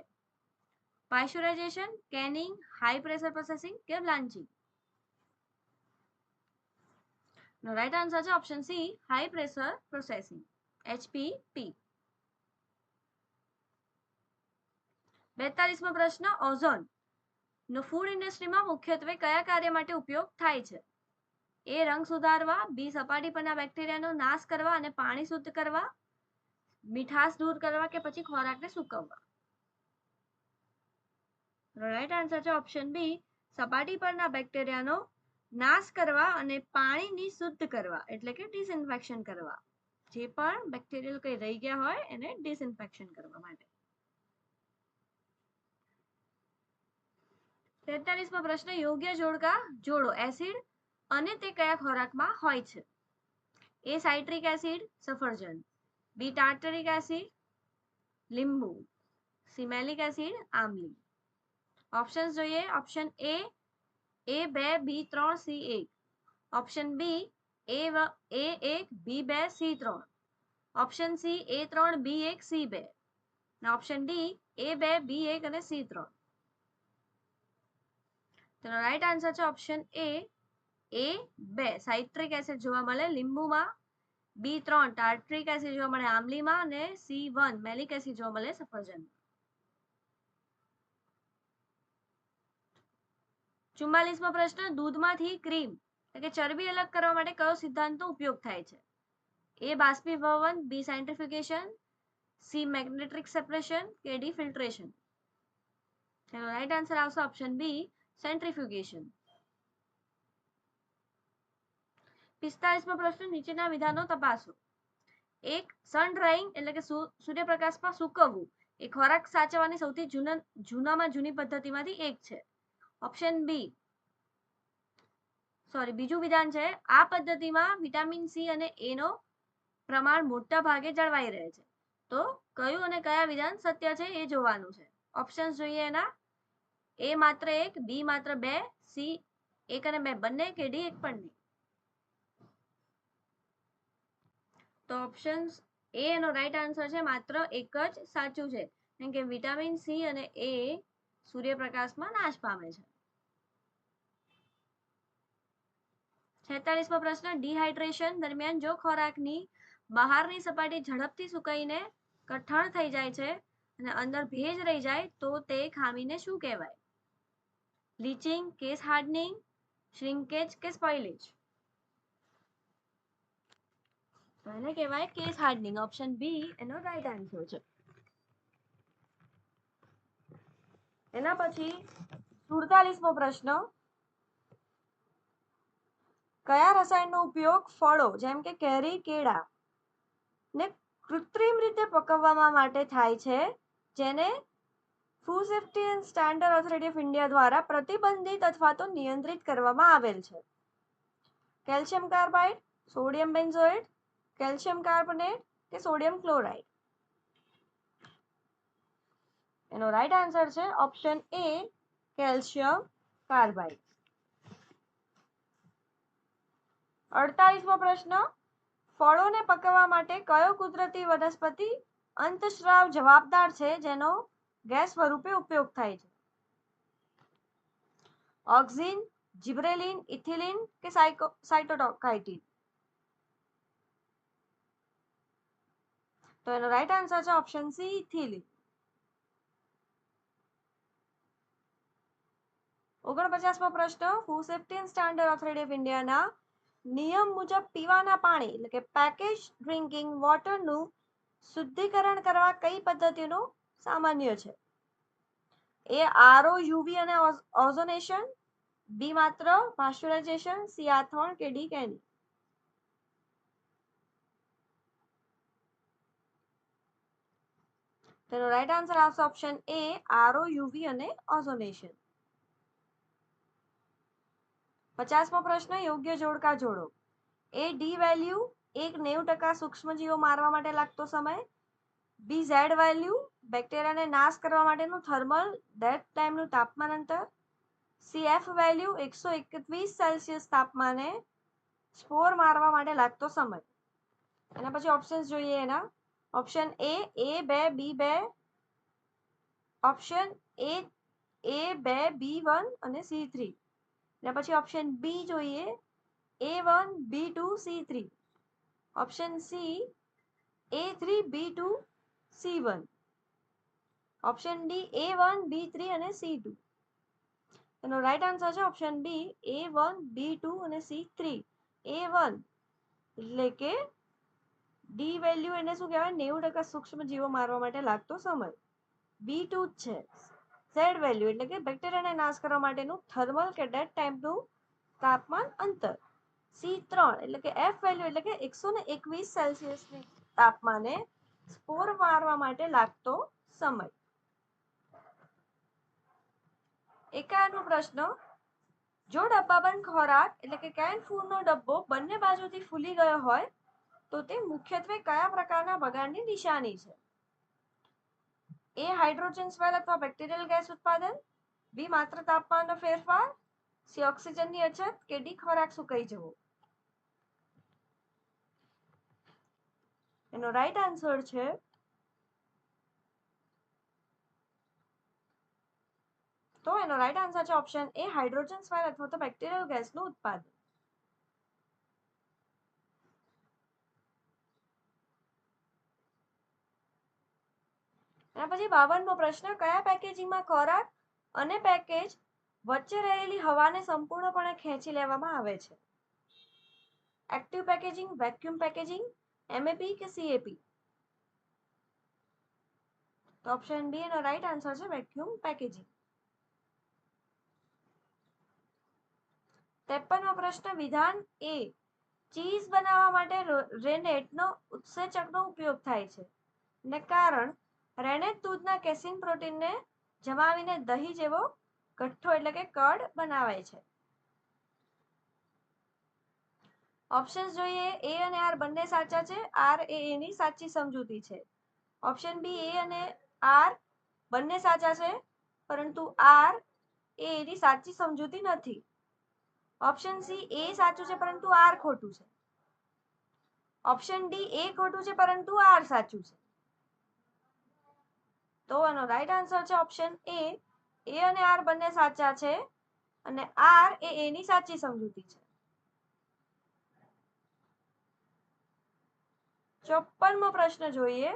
Speaker 1: પાસ્ચરાઇઝેશન, કેનિંગ, હાઈ પ્રેશર પ્રોસેસિંગ કે બ્લાન્ચિંગ? નો રાઈટ આન્સર છે option C high pressure processing, HPP. 42મો પ્રશ્ન, ઓઝોન નો ફૂડ ઇન્ડસ્ટ્રીમાં મુખ્યત્વે કયા કાર્ય માટે ઉપયોગ થાય છે? એ રંગ સુધારવા, બી સપાટી પરના બેક્ટેરિયાનો નાશ કરવા અને પાણી શુદ્ધ કરવા, મીઠાશ દૂર કરવા કે પછી ખોરાકને સૂકવવા? રાઈટ આન્સર છે ઓપ્શન બી સપાટી પરના બેક્ટેરિયાનો નાશ કરવા અને પાણીની શુદ્ધ કરવા એટલે કે ડિસઇન્ફેક્શન કરવા. જે પણ બેક્ટેરિયલ કંઈ રહી ગયા હોય એને ડિસઇન્ફેક્શન કરવા માટે. 43મો પ્રશ્ન, યોગ્ય જોડકા જોડો એસિડ અને તે કયા ખોરાકમાં હોય છે? એ સાઇટ્રિક એસિડ સફરજન, બી ટાર્ટરિક એસિડ લીંબુ, સી મેલિક એસિડ આમલી. ઓપ્શન્સ જોઈએ. Option A A2, B3, C1. Option B A1, B2, C3. Option C A3, B1, C2. Option D A2, B1 અને C3. તેનો રાઈટ આન્સર છે ઓપ્શન A2 સાઇટ્રિક એસિડ જોવા મળે લીંબુમાં, B3 ટાર્ટરિક એસિડ જોવા મળે આમલીમાં અને C1 મેલિક એસિડ જોવા મળે સફરજનમાં. 44મો પ્રશ્ન, દૂધમાંથી ક્રીમ એટલે કે ચરબી અલગ કરવા માટે કયો સિદ્ધાંતનો ઉપયોગ થાય છે? એ બાષ્પીભવન, બી સેન્ટ્રીફ્યુગેશન, સી મેગ્નેટિક સેપરેશન કે ડી ફિલ્ટ્રેશન? તેનો રાઈટ આન્સર આવશે ઓપ્શન બી સેન્ટ્રીફ્યુગેશન. 45મો પ્રશ્ન, નીચેના વિધાનો તપાસો. 1. સન ડ્રાઇંગ એટલે કે સૂર્યપ્રકાશમાં સૂકવવું એ ખોરાક સાચવવાની સૌથી જૂનામાં જૂની પદ્ધતિમાંથી એક છે. ઓપ્શન બીજું વિધાન છે, આ પદ્ધતિમાં વિટામિન સી અને એ નો પ્રમાણ મોટા ભાગે જળવાઈ રહે છે. તો કયું અને કયા વિધાન સત્ય છે એ જોવાનું છે. ઓપ્શન્સ જોઈએ એના. એ માત્ર 1, બી માત્ર 2, સી 1 અને 2 બંને કે ડી 1 પણ નહીં. તો ઓપ્શન્સ એ એનો રાઈટ આન્સર છે, માત્ર એક જ સાચું છે, કેમ કે વિટામિન સી અને એ સૂર્યપ્રકાશમાં નાશ પામે છે. 46મો પ્રશ્ન, ડિહાઇડ્રેશન દરમિયાન જો ખોરાકની બહારની સપાટી ઝડપથી સુકાઈને કઠણ થઈ જાય છે અને અંદર ભેજ રહી જાય તો તે ખામીને શું કહેવાય? લીચિંગ, કેસ હાર્ડનિંગ, શ્રિંકેજ કે સ્પોઇલેજ? તો એને કહેવાય કેસ હાર્ડનિંગ. ઓપ્શન બી એનો રાઈટ આન્સર છે. એના પછી 47મો પ્રશ્ન, કયા રસાયણનો ઉપયોગ ફળો જેમ કે કેરી, કેળા ને કૃત્રિમ રીતે પકવવા માટે થાય છે, જેને food safety and standard authority of India દ્વારા પ્રતિબંધિત અથવા તો નિયંત્રિત કરવામાં આવેલ છે? Calcium carbide, sodium benzoate, calcium carbonate કે સોડિયમ ક્લોરાઇડ? એનો રાઈટ આન્સર છે ઓપ્શન એ કેલ્શિયમ કાર્બાઇડ. 48મો પ્રશ્ન, ફળોને પકવવા માટે કયો કુદરતી વનસ્પતિ અંતઃસ્રાવ જવાબદાર છે જેનો ગેસ સ્વરૂપે ઉપયોગ થાય છે? ઓક્સિન, જિબ્રેલિન, ઇથિલિન કે સાઇટોકાઇટિન? તો એનો રાઈટ આન્સર છે ઓપ્શન સી ઇથિલિન. 49મો પ્રશ્ન, food safety and standard authority of ઇન્ડિયાના નિયમ મુજબ પીવાના પાણી એટલે કે પેકેજ ડ્રિંકિંગ વોટરનું શુદ્ધિકરણ કરવા કઈ પદ્ધતિનો સામાન્ય છે? એ આરઓ, યુવી અને ઓઝોનેશન, બી માત્ર પાસ્ચરાઇઝેશન, સી આથોણ કે ડી કેનિંગ? તેનો રાઈટ આન્સર આવશે ઓપ્શન એ આરઓ, યુવી અને ઓઝોનેશન. 50મો પ્રશ્ન, યોગ્ય જોડકા જોડો. એ ડી વેલ્યુ 1 90% સૂક્ષ્મજીવો મારવા માટે લાગતો સમય, બી ઝેડ વેલ્યુ બેક્ટેરિયાને નાશ કરવા માટેનું થર્મલ ડેથ ટાઈમનું તાપમાન અંતર. સી એફ વેલ્યુ 121 સેલ્સિયસ તાપમાને સ્પોર મારવા માટે લાગતો સમય. એના પછી ઓપ્શન્સ જોઈએ એના. Option A 2 B2, option A 2 B1 અને C3. એના પછી ઓપ્શન બી જોઈએ A1 B2 C3, option C A3 B2 C1, option D A1 B3 અને C2. એનો રાઈટ આન્સર છે ઓપ્શન બી A1 B2 અને C3. A1 એટલે કે ડી વેલ્યુ એને શું કહેવાય 90% સૂક્ષ્મ જીવો મારવા માટે લાગતો સમય. B2 જ છે ઝેડ વેલ્યુ એટલે કે બેક્ટેરિયાને નાશ કરવા માટેનું થર્મલ કે ડેડ ટાઈમનું તાપમાન અંતર. C3 એટલે કે એફ વેલ્યુ એટલે કે 121 સેલ્સિયસની તાપમાને સ્પોર મારવા માટે લાગતો સમય. 51 પ્રશ્ન. જો ડબ્બાબંધ ખોરાક એટલે કે કેન ફૂડનો ડબ્બો બંને બાજુથી ફૂલી ગયો હોય તો તે મુખ્યત્વે કયા પ્રકારના બગાડની નિશાની છે? એ હાઇડ્રોજન સ્વેલ અથવા બેક્ટેરિયલ ગેસ ઉત્પાદન, બી માત્ર તાપમાનનો ફેરફાર, સી ઓક્સિજનની અછત કે ડી ખોરાક સુકાઈ જવો. એનો રાઈટ આન્સર છે તો એનો રાઈટ આન્સર છે ઓપ્શન એ હાઇડ્રોજન સ્વેલ અથવા તો બેક્ટેરિયલ ગેસનું ઉત્પાદન. એના પછી 52મો પ્રશ્ન. કયા પેકેજિંગમાં ખોરાક અને પેકેજ વચ્ચે રહેલી હવાને સંપૂર્ણપણે ખેંચી લેવામાં આવે છે? એક્ટિવ પેકેજિંગ, વેક્યુમ પેકેજિંગ, એમએપી કે સીએપી? તો ઓપ્શન બી એનો રાઈટ આન્સર છે વેક્યુમ પેકેજિંગ. 53મો પ્રશ્ન. વિધાન એ ચીઝ બનાવવા માટે રેનેટનો ઉત્સેચકનો ઉપયોગ થાય છે ને કારણ રેનેટ દૂધના કેસીન પ્રોટીનને જમાવીને દહીં જેવો ગઠ્ઠો એટલે કે કર્ડ બનાવે છે. ઓપ્શન્સ જોઈએ. એ અને આર બંને સાચા છે. આર એ એની સાચી સમજૂતી છે. ઓપ્શન બી એ અને આર બંને સાચા છે પરંતુ આર એ એની સાચી સમજૂતી નથી. ઓપ્શન સી એ સાચું છે પરંતુ આર ખોટું છે. ઓપ્શન ડી એ ખોટું છે પરંતુ આર સાચું છે. તો એનો રાઈટ આન્સર છે ઓપ્શન એ અને આર બંને સાચા છે અને આર એ એની સાચી સમજૂતી છે. 54મો પ્રશ્ન જોઈએ.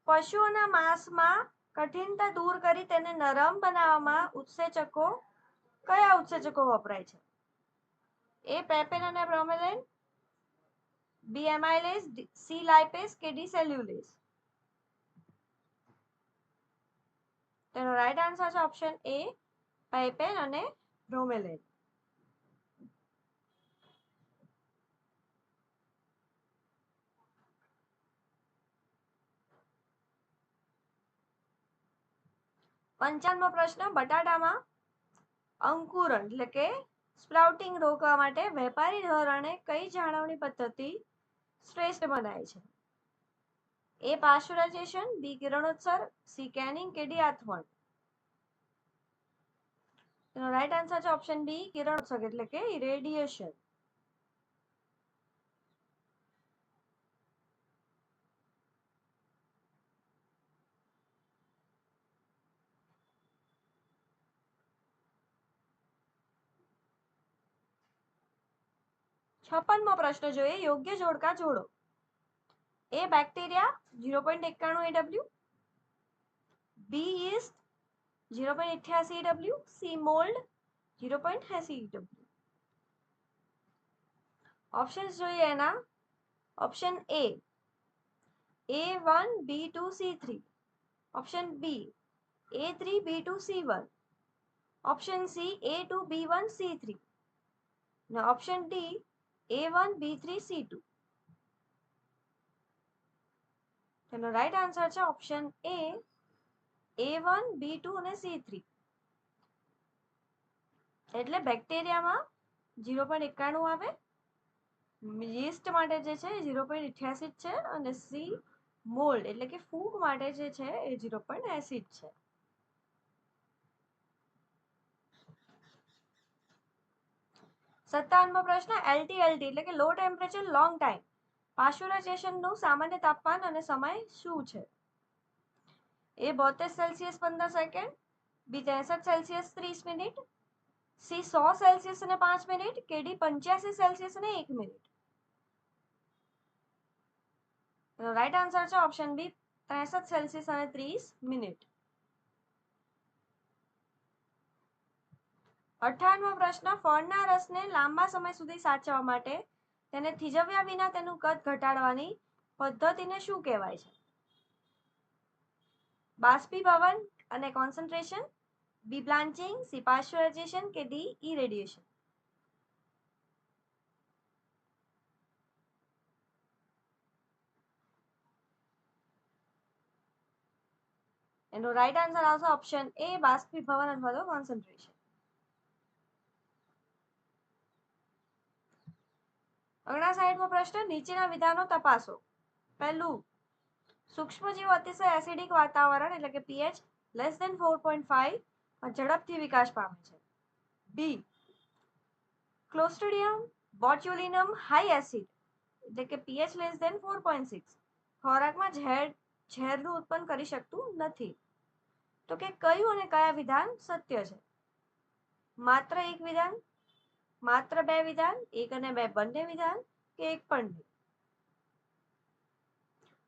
Speaker 1: પશુઓના માંસમાં કઠિનતા દૂર કરી તેને નરમ બનાવવામાં કયા ઉત્સેચકો વપરાય છે? એ પેપેન અને બ્રોમેલાઇન, બી એમાઇલેઝ, સી લાઇપેઝ કે ડી સેલ્યુલેઝ? તેનો રાઈટ આન્સર છે ઓપ્શન એ પેપેન અને બ્રોમેલાઇન. પંચાવનમો પ્રશ્ન. બટાટામાં અંકુરણ એટલે કે સ્પ્રાઉટિંગ રોકવા માટે વેપારી ધોરણે કઈ જાળવણી પદ્ધતિ શ્રેષ્ઠ મનાય છે? એ પાશ્ચરાઇઝેશન, બી કિરણોત્સર્ગ, સી કેનિંગ કે ડી આથવણ? એનો રાઈટ આન્સર છે ઓપ્શન બી કિરણોત્સર્ગ એટલે કે ઇરેડિયેશન. છપ્પનમો પ્રશ્ન જોઈએ. યોગ્ય જોડકા જોડો. A bacteria 0.91 AW, B yeast 0.88 AW, C mould 0.80 AW? Options જોઈએ એના. Option A A1 B2 C3, option B A3 B2 C1, option C A2 B1 C3 અને option D A1 B3 C2. તેનો રાઈટ આન્સર છે ઓપ્શન એ A1 B2 અને C3. એટલે બેક્ટેરિયામાં 0.91 આવે, યીસ્ટ માટે જે છે 0.88 છે અને સી મોલ્ડ એટલે કે ફૂગ માટે જે છે એ 0.80 છે. સત્તાવનમો પ્રશ્ન, LTLT એટલે કે લો ટેમ્પરેચર લોંગ ટાઈમ પાસ્ચ્યુરાઇઝેશનનું સામાન્ય તાપમાન અને સમય શું છે? એ 72 સેલ્સિયસ 15 સેકન્ડ, બી 63 સેલ્સિયસ 30 મિનિટ, સી 100 સેલ્સિયસ અને 5 મિનિટ, કે ડી 85 સેલ્સિયસ અને 1 મિનિટ. રાઈટ આન્સર છે ઓપ્શન બી 63 સેલ્સિયસ અને 30 મિનિટ. 58મો પ્રશ્ન, ફળના રસને લાંબા સમય સુધી સાચવવા માટે તેને થીજવ્યા વિના તેનું કદ ઘટાડવાની પદ્ધતિને શું કહેવાય છે? બાષ્પીભવન અને કોન્સન્ટ્રેશન, બી બ્લાન્ચિંગ, સી પાસ્ચ્યુરાઇઝેશન, કે ડી ઇરેડિયેશન. એનો રાઈટ આન્સર આવશે ઓપ્શન એ બાષ્પીભવન અથવા તો કોન્સન્ટ્રેશન. 59મો પ્રશ્ન, નીચેના વિધાનો તપાસો. પહેલું, સૂક્ષ્મજીવો અતિશય એસિડિક વાતાવરણ એટલે કે pH લેસ ધેન 4.5 ઝડપથી વિકાસ પામે છે. બી, ક્લોસ્ટ્રિડિયમ બોટ્યુલિનમ હાઈ એસિડ એટલે કે pH લેસ ધેન 4.6 ખોરાકમાં ઝેરનું ઉત્પન્ન કરી શકતું નથી. તો કે કયું અને કયા વિધાન સત્ય છે? માત્ર એક વિધાન, માત્ર બે વિધાન, એક અને બે બંને વિધાન, કે એક પણ નહીં?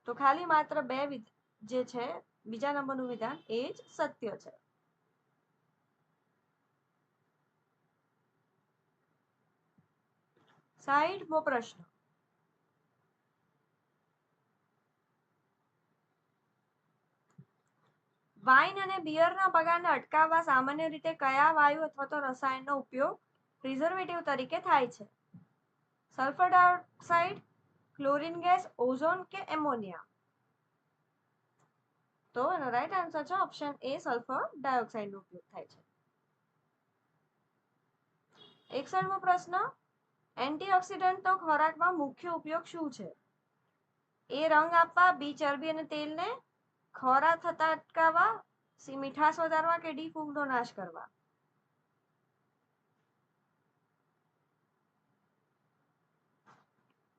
Speaker 1: તો ખાલી માત્ર બે જે છે બીજા નંબરનું વિધાન એ જ સત્ય છે. 60મો પ્રશ્ન, વાઇન અને બિયરના બગાડને અટકાવવા સામાન્ય રીતે કયા વાયુ અથવા તો રસાયણનો ઉપયોગ પ્રિઝર્વેટિવ તરીકે થાય છે? Sulphur dioxide, chlorine gas, ozone કે એમોનિયા? તો એનો રાઈટ આન્સર છે ઓપ્શન એ સલ્ફર ડાયોક્સાઇડનો ઉપયોગ થાય છે. 61મો પ્રશ્ન, એન્ટીઓક્સિડન્ટનો ખોરાકમાં મુખ્ય ઉપયોગ શું છે? એ રંગ આપવા, બી ચરબી અને તેલને ખોરા થતા અટકાવવા, સી મીઠાશ વધારવા, કે ડી ફૂગનો નાશ કરવા?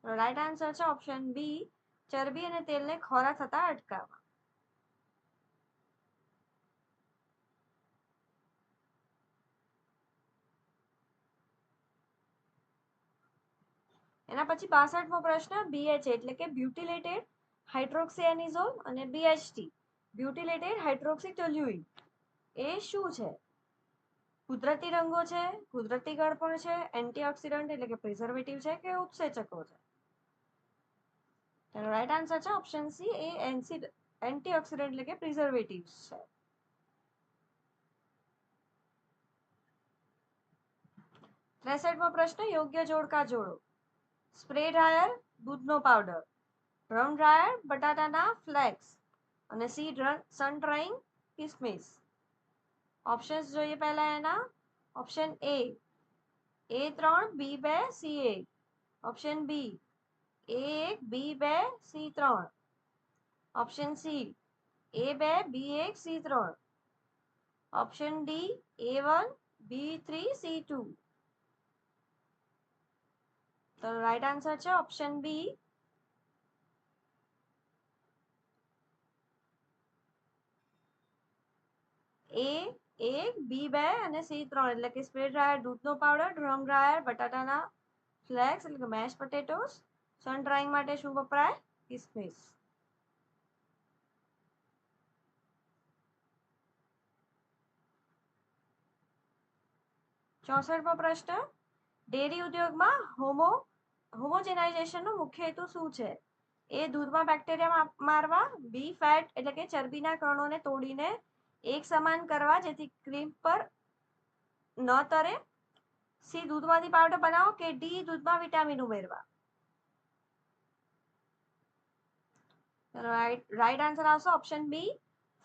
Speaker 1: રાઈટ આન્સર છે ઓપ્શન બી ચરબી અને તેલને ખોરા થતા અટકાવવા. એના પછી 62મો પ્રશ્ન, BH એટલે કે બ્યુટિલેટેડ હાઇડ્રોક્સિએનિઝોલ અને BHT બ્યુટિલેટેડ હાઇડ્રોક્સીટોલ્યુઇન એ શું છે? કુદરતી રંગો છે, કુદરતી ગળપણ છે, એન્ટીઓક્સિડન્ટ એટલે કે પ્રિઝર્વેટિવ છે, કે ઉત્સેચકો છે? તેનો રાઈટ આન્સર છે ઓપ્શન સી એ એન્ટીઓક્સિડન્ટ એટલે કે પ્રિઝર્વેટિવ્સ છે. 63મો પ્રશ્ન, યોગ્ય જોડકા જોડો. સ્પ્રે ડ્રાયર, દૂધનો પાવડર, રમ ડ્રાયર, બટાટાના ફ્લેક્સ, અને સી સન ડ્રાઈંગ કિસમિસ. ઓપ્શન્સ જોઈએ પહેલા એના. Option A 3, B 2, C 1. Option B A1, B2, C3. Option C A2, B1, C3. Option D A1, B3, C2. તો રાઈટ આન્સર છે ઓપ્શન બી A1, B2 અને C3 એટલે કે સ્પ્રે ડ્રાયર, દૂધનો પાવડર, ડ્રમ ડ્રાયર, બટાટાના ફ્લેક્સ એટલે કે મેશ પોટેટોસ, સન ડ્રાઈંગ માટે શું વપરાય? કિસમિસ. 64મો પ્રશ્ન, ડેરી ઉદ્યોગમાં હોમોજેનાઇઝેશનનો મુખ્ય હેતુ શું છે? એ દૂધમાં બેક્ટેરિયા મારવા, બી ફેટ એટલે કે ચરબીના કણોને તોડીને એક સમાન કરવા જેથી ક્રીમ પર ન તરે, સી દૂધમાંથી પાવડર બનાવો, કે ડી દૂધમાં વિટામિન ઉમેરવા? રાઈટ આન્સર આવશે ઓપ્શન બી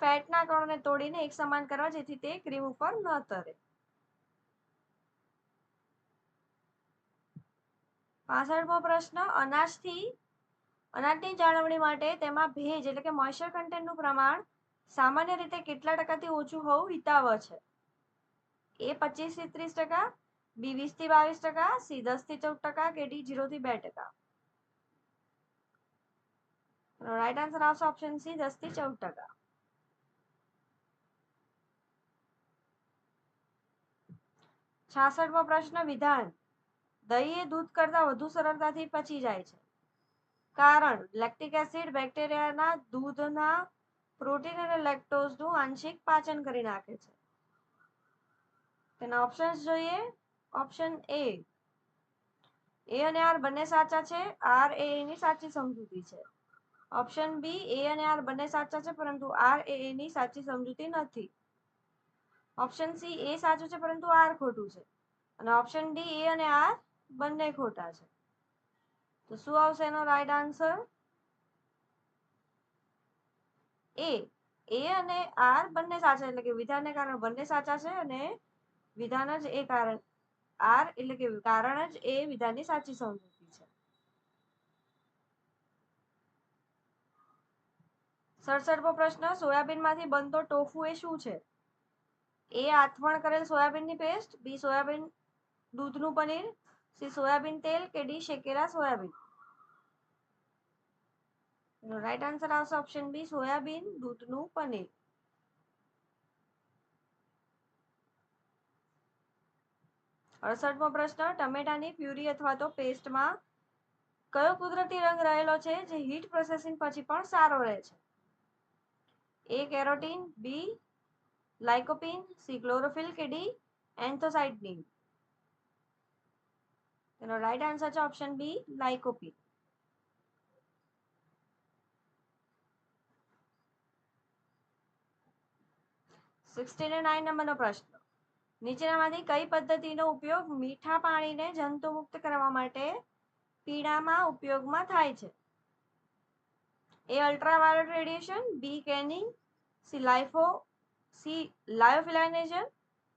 Speaker 1: ફેટના કણોને તોડીને એક સમાન કરવા જેથી તે ક્રીમ ઉપર ન તરે. 65મો પ્રશ્ન, અનાજથી અનાજની જાળવણી માટે તેમાં ભેજ એટલે કે મોઇસ્ચર કન્ટેન્ટનું પ્રમાણ સામાન્ય રીતે કેટલા ટકાથી ઓછું હોવું હિતાવહ છે? A 25 થી 30%, B 20 થી 22%, C 10 થી 14%, કે D 0 થી 2%? રાઈટ આન્સર આવશે ઓપ્શન સી 10 થી 14%. 66મો પ્રશ્ન વિધાન: દહીં એ દૂધ કરતાં વધુ સરળતાથી પચી જાય છે. કારણ: લેક્ટિક એસિડ બેક્ટેરિયાના દૂધના પ્રોટીન અને લેક્ટોઝનું આંશિક પાચન કરી નાખે છે. તેના ઓપ્શન્સ જોઈએ. ઓપ્શન એ અને આર બંને સાચા છે. આર એ એની સાચી સમજૂતી છે. ઓપ્શન બી એ અને આર બંને સાચા છે પરંતુ આર એ એની સાચી સમજૂતી નથી. ઓપ્શન સી એ સાચું છે પરંતુ આર ખોટું છે. અને ઓપ્શન ડી એ અને આર બંને ખોટા છે. તો શું આવશે એનો રાઈટ આન્સર? એ અને આર બંને સાચા એટલે કે વિધાનને કારણે બંને સાચા છે અને વિધાન જ એ કારણ આર એટલે કે કારણ જ એ વિધાનની સાચી સમજૂતી છે. 67મો પ્રશ્ન સોયાબીનમાંથી બનતો ટોફુ એ શું છે? એ આથવણ કરેલ સોયાબીનની પેસ્ટ, બી સોયાબીન દૂધનું પનીર, સી સોયાબીન તેલ, કે ડી શેકેલા સોયાબીન? રાઈટ આન્સર આવશે ઓપ્શન બી સોયાબીન દૂધનું પનીર. 68મો પ્રશ્ન ટમેટાની પ્યુરી અથવા તો પેસ્ટમાં કયો કુદરતી રંગ રહેલો છે જે હીટ પ્રોસેસિંગ પછી પણ સારો રહે છે? એ કેરોટીન, બી લાઇકોપીન, સી ક્લોરોફિલ, કે ડી એન્થોસાયનિન? તેનો રાઈટ આન્સર છે ઓપ્શન બી લાઇકોપીન. 69 નંબરનો પ્રશ્ન નીચેનામાંથી કઈ પદ્ધતિનો ઉપયોગ મીઠા પાણીને જંતુમુક્ત કરવા માટે પીણામાં ઉપયોગમાં થાય છે? એ અલ્ટ્રાવાયોલેટ રેડિયેશન, બી કેનિંગ, સી લાયોફિલાઇઝેશન,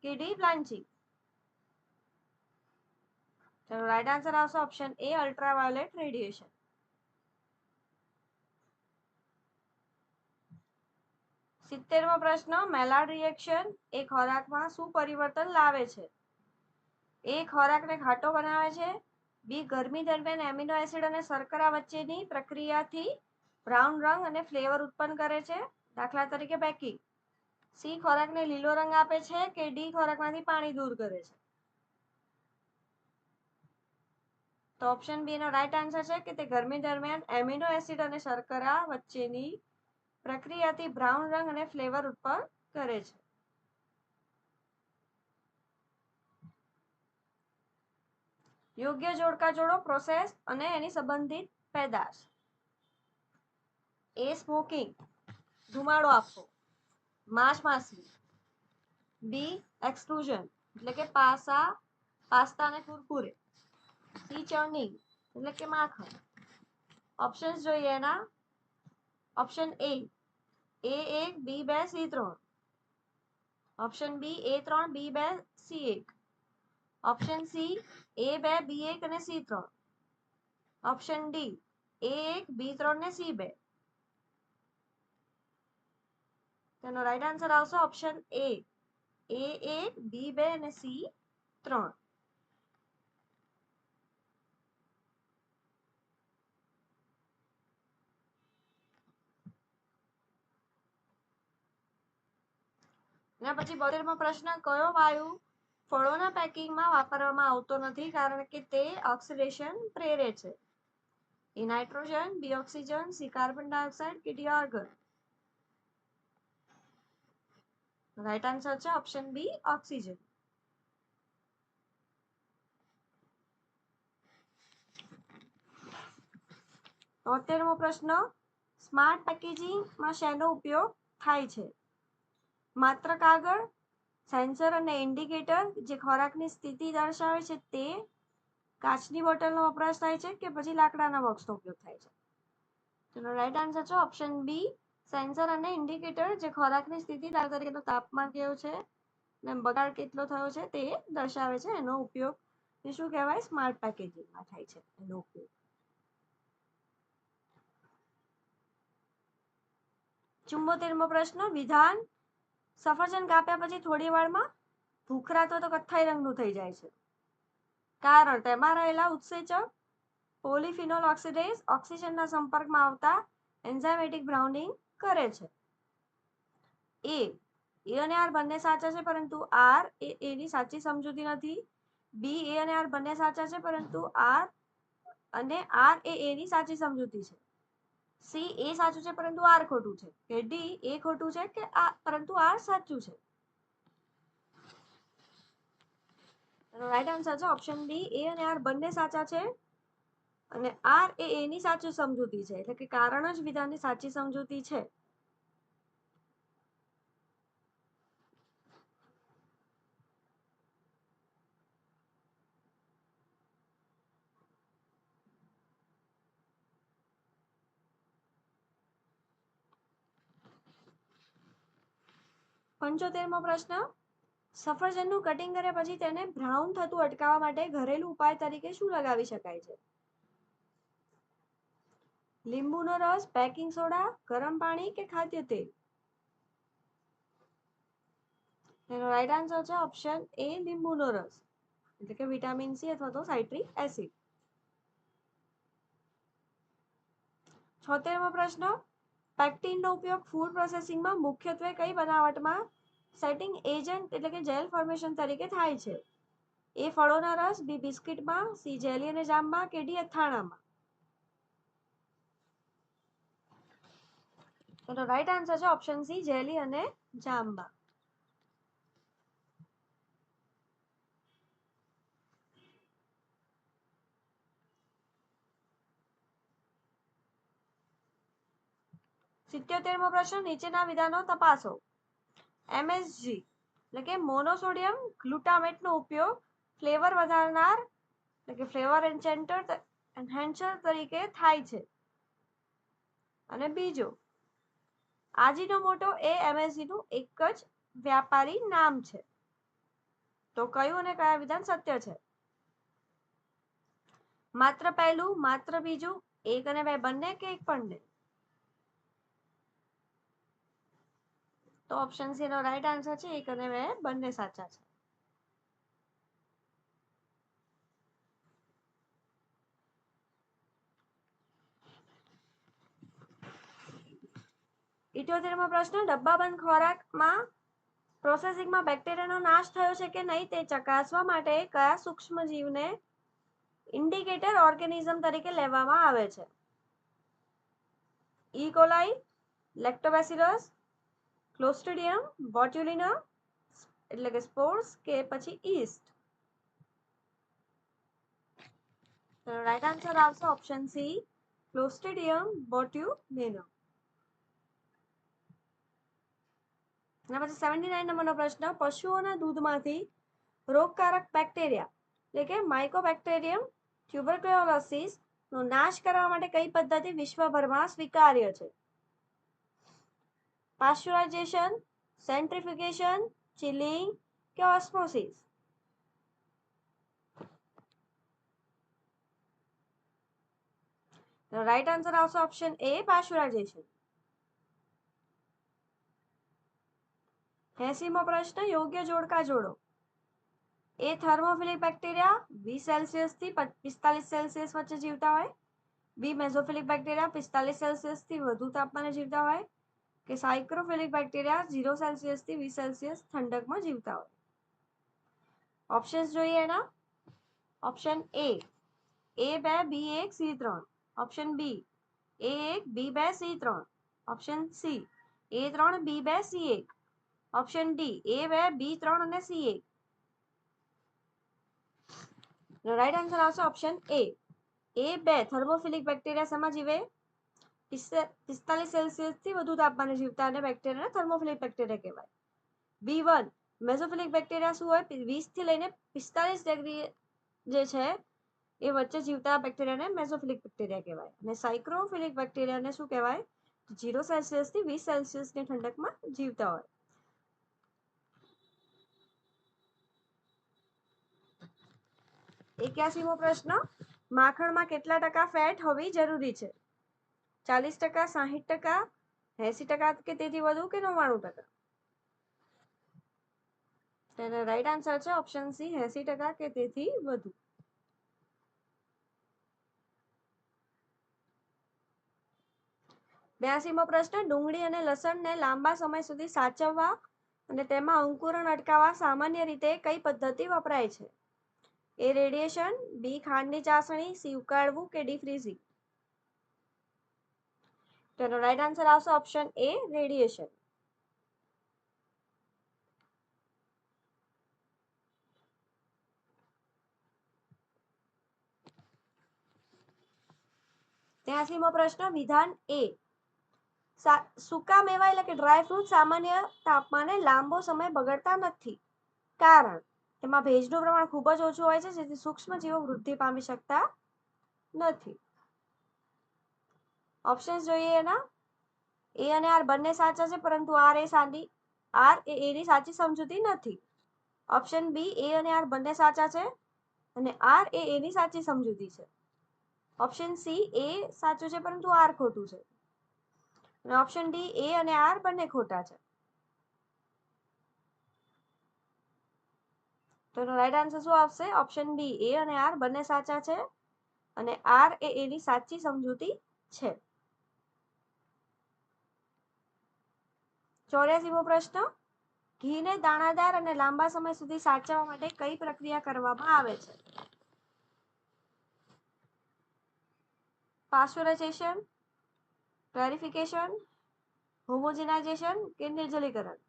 Speaker 1: કે ડી બ્લાન્ચિંગ? તેનો રાઈટ આન્સર આવશે ઓપ્શન એ અલ્ટ્રાવાયોલેટ રેડિયેશન. 70મો પ્રશ્ન મેલાર્ડ રિએક્શન એ ખોરાકમાં શું પરિવર્તન લાવે છે? એ ખોરાકને ખાટો બનાવે છે, બી ગરમી દરમિયાન એમિનો એસિડ અને શર્કરા વચ્ચેની પ્રક્રિયાથી બ્રાઉન રંગ અને ફ્લેવર ઉત્પન્ન કરે છે, દાખલા તરીકે બેકિંગ, સી ખોરાકને લીલો રંગ આપે છે, કે ડી ખોરાકમાંથી પાણી દૂર કરે છે? તો ઓપ્શન બી નો રાઈટ આન્સર છે કે તે ગરમી દરમિયાન એમિનો એસિડ અને શર્કરા વચ્ચેની પ્રક્રિયાથી બ્રાઉન રંગ અને ફ્લેવર ઉત્પન્ન કરે છે. યોગ્ય જોડકા જોડો પ્રોસેસ અને એની સંબંધિત પેદાશ. એ સ્મોકિંગ ધુમાડો આપવો, માંસ-માછલી, બી એક્સટ્રુઝન એટલે કે પાસ્તા અને કુરકુરે, સી ચર્નિંગ એટલે કે માખણ? ઓપ્શન્સ જોઈએ એના. Option A 1, B 2, C 3. Option B A3, B 2, C 1. Option C A2, B 1 અને સી 3. ઓપ્શન ડી A1, બી 3 ને સી 2. તેનો રાઈટ આન્સર આવશે ઓપ્શન એ A1, બી 2 અને સી 3. એના પછી 72મો પ્રશ્ન કયો વાયુ ફળોના પેકિંગમાં વાપરવામાં આવતો નથી કારણ કે તે ઓક્સિડેશન પ્રેરે છે? એ નાઇટ્રોજન, બી ઓક્સિજન, સી કાર્બન ડાયોક્સાઇડ, કે ડી આર્ગન? રાઈટ આન્સર છે ઓપ્શન બી ઓક્સિજન. 73મો પ્રશ્ન સ્માર્ટ પેકેજિંગમાં શેનો ઉપયોગ થાય છે? માત્ર કાગળ, સેન્સર અને ઇન્ડિકેટર જે ખોરાકની સ્થિતિ દર્શાવે છે તે, કાચની બોટલનો વપરાશ થાય છે, કે પછી લાકડાના બોક્સનો ઉપયોગ થાય છે? તેનો રાઈટ આન્સર છે ઓપ્શન બી સેન્સર અને ઇન્ડિકેટર જે ખોરાકની સ્થિતિ દાખલા તરીકે તાપમાન કેવું છે ને બગાડ કેટલો થયો છે તે દર્શાવે છે. એનો ઉપયોગ શું કહેવાય? સ્માર્ટ પેકેજિંગમાં થાય છે એનો ઉપયોગ. 74મો પ્રશ્ન, વિધાન સફરજન કાપ્યા પછી થોડી વારમાં ભૂખરા તો કથ્થાઈ રંગનું થઈ જાય છે. કારણ તેમાં રહેલા ઉત્સેચક પોલિફિનોલ ઓક્સિડેઝ ઓક્સિજનના સંપર્કમાં આવતા એન્ઝાઇમેટિક બ્રાઉનિંગ કરે છે. એ અને આર બંને સાચા છે, પરંતુ આર એ એની સાચી સમજૂતી નથી. બી એ અને આર બંને સાચા છે, પરંતુ આર એ એની સાચી સમજૂતી છે. સી એ સાચું છે પરંતુ આર ખોટું છે. કે ડી એ ખોટું છે કે પરંતુ આર સાચું છે. રાઈટ આન્સર છે ઓપ્શન બી, એ અને આર બંને સાચા છે અને આર એ એની સાચી સમજૂતી છે, એટલે કે કારણ જ વિધાનની સાચી સમજૂતી છે. પંચોતેરમો પ્રશ્ન, સફરજનનું કટિંગ કર્યા પછી તેને બ્રાઉન થતું અટકાવવા માટે ઘરેલું ઉપાય તરીકે શું લગાવી શકાય છે? લીંબુનો રસ, બેકિંગ સોડા, ગરમ પાણી કે ખાદ્ય તેલ? એનો રાઈટ આન્સર છે ઓપ્શન એ, લીંબુનો રસ, એટલે કે વિટામિન સી અથવા તો સાઇટ્રિક એસિડ. 76મો પ્રશ્ન, પેક્ટિનનો ઉપયોગ ફૂડ પ્રોસેસિંગમાં મુખ્યત્વે કઈ બનાવટમાં સેટિંગ એજન્ટ એટલે કે જેલ ફોર્મેશન તરીકે થાય છે? એ ફળોના રસ, બી બિસ્કિટમાં, સી જેલી અને જામમાં કે ડી અથાણામાં? એનો રાઈટ આન્સર છે ઓપ્શન સી, જેલી અને જામમાં. સિત્યોતેરમો પ્રશ્ન, નીચેના વિધાનો તપાસો. MSG એટલે કે મોનોસોડિયમ ગ્લુટામેટનો ઉપયોગ ફ્લેવર વધારનાર એટલે કે ફ્લેવર એન્હાન્સર તરીકે થાય છે. અને બીજો, આજીનોમોટો એ MSG નું એક જ વ્યાપારી નામ છે. તો કયું અને કયા વિધાન સત્ય છે? માત્ર પહેલું, માત્ર બીજું, એક અને બે બંને કે એક પણ નહીં? તો ઓપ્શન સી નો રાઈટ આન્સર છે, એક અને બે બંને સાચા છે. ઇઠ્યોતેરમો પ્રશ્ન, ડબ્બાબંધ ખોરાકમાં પ્રોસેસિંગમાં બેક્ટેરિયાનો નાશ થયો છે કે નહીં તે ચકાસવા માટે કયા સૂક્ષ્મજીવને ઇન્ડિકેટર ઓર્ગેનિઝમ તરીકે લેવામાં આવે છે? ઈ કોલાઈ, લેક્ટોબેસિલસ, ક્લોસ્ટ્રિડિયમ બોટ્યુલિનમ એટલે કે સ્પોર્સ કે પછી ઈસ્ટ? રાઈટ આન્સર આવશે ઓપ્શન સી, ક્લોસ્ટ્રિડિયમ બોટ્યુલિનમ. અને પછી 79 નંબરનો પ્રશ્ન, પશુઓના દૂધમાંથી રોગકારક બેક્ટેરિયા એટલે કે માઇકોબેક્ટેરિયમ ટ્યુબરક્લોસિસ નો નાશ કરવા માટે કઈ પદ્ધતિ વિશ્વભરમાં સ્વીકાર્ય છે? પાસ્ચરાઇઝેશન, સેન્ટ્રીફ્યુગેશન, ચિલિંગ કે ઓસ્મોસિસ? રાઈટ આન્સર આવશે ઓપ્શન એ, પાસ્ચરાઇઝેશન. 80મો પ્રશ્ન, યોગ્ય જોડકા જોડો. એ થર્મોફિલિક બેક્ટેરિયા 20 સેલ્સિયસ થી 45 સેલ્સિયસ વચ્ચે જીવતા હોય, બી મેઝોફિલિક બેક્ટેરિયા 45 સેલ્સિયસ થી વધુ તાપમાને જીવતા હોય, કે સાયક્રોફિલિક બેક્ટેરિયા 0 સેલ્સિયસ થી 20 સેલ્સિયસ ઠંડકમાં જીવતા હોય? ઓપ્શન્સ જોઈએ એના. Option A, A2, B1, C3. Option B, A1, B2, C3. Option C, A3, B2, C1. Option D, A2, B3 અને C1. રાઈટ આન્સર આવશે option A, A2 thermophilic bacteria શેમાં જીવે? 45 સેલ્સિયસ થી વધુ તાપમાને જીવતા અને બેક્ટેરિયાને થર્મોફિલિક બેક્ટેરિયા કહેવાય. B1 મેઝોફિલિક બેક્ટેરિયા શું હોય? 20 થી લઈને 45 ડિગ્રી જે છે એ વચ્ચે જીવતા બેક્ટેરિયાને મેઝોફિલિક બેક્ટેરિયા કહેવાય. અને સાયક્રોફિલિક બેક્ટેરિયાને શું કહેવાય? 0 સેલ્સિયસ થી 20 સેલ્સિયસની ઠંડકમાં જીવતા હોય. એક્યાસીમો પ્રશ્ન, માખણમાં કેટલા ટકા ફેટ હોવી જરૂરી છે? 40%, 60%, 80% કે તેથી વધુ કે 99%? તેનો રાઈટ આન્સર છે ઓપ્શન સી, 80% કે તેથી વધુ. 82મો પ્રશ્ન, ડુંગળી અને લસણને લાંબા સમય સુધી સાચવવા અને તેમાં અંકુરણ અટકાવવા સામાન્ય રીતે કઈ પદ્ધતિ વપરાય છે? એ રેડિયેશન, બી ખાંડની ચાસણી, સી ઉકાળવું કે ડી ફ્રીઝિંગ? તેનો રાઈટ આન્સર આવશે ઓપ્શન એ, રેડિયેશન. ત્યાસીમો પ્રશ્ન, વિધાન એ, સૂકા મેવા એટલે કે ડ્રાય ફ્રૂટ સામાન્ય તાપમાને લાંબો સમય બગડતા નથી. કારણ તેમાં ભેજનું પ્રમાણ ખૂબ જ ઓછું હોય છે, જેથી સૂક્ષ્મજીવો વૃદ્ધિ પામી શકતા નથી. ઓપ્શન્સ જોઈએ એના. એ અને આર બંને સાચા છે, પરંતુ આર એ એની સાચી સમજૂતી નથી. ઓપ્શન બી, એ અને આર બંને સાચા છે અને આર એ એની સાચી સમજૂતી છે. ઓપ્શન સી, એ સાચું છે પરંતુ આર ખોટું છે. અને ઓપ્શન ડી, એ અને આર બંને ખોટા છે. તો એનો રાઈટ આન્સર શું આવશે? ઓપ્શન બી, એ અને આર બંને સાચા છે અને આર એ એની સાચી સમજૂતી છે. 84મો પ્રશ્ન, ઘીને દાણાદાર અને લાંબા સમય સુધી સાચવવા માટે કઈ પ્રક્રિયા કરવામાં આવે છે? પાસ્ચરાઇઝેશન, ક્લેરિફિકેશન, હોમોજેનાઇઝેશન કે નિર્જલીકરણ?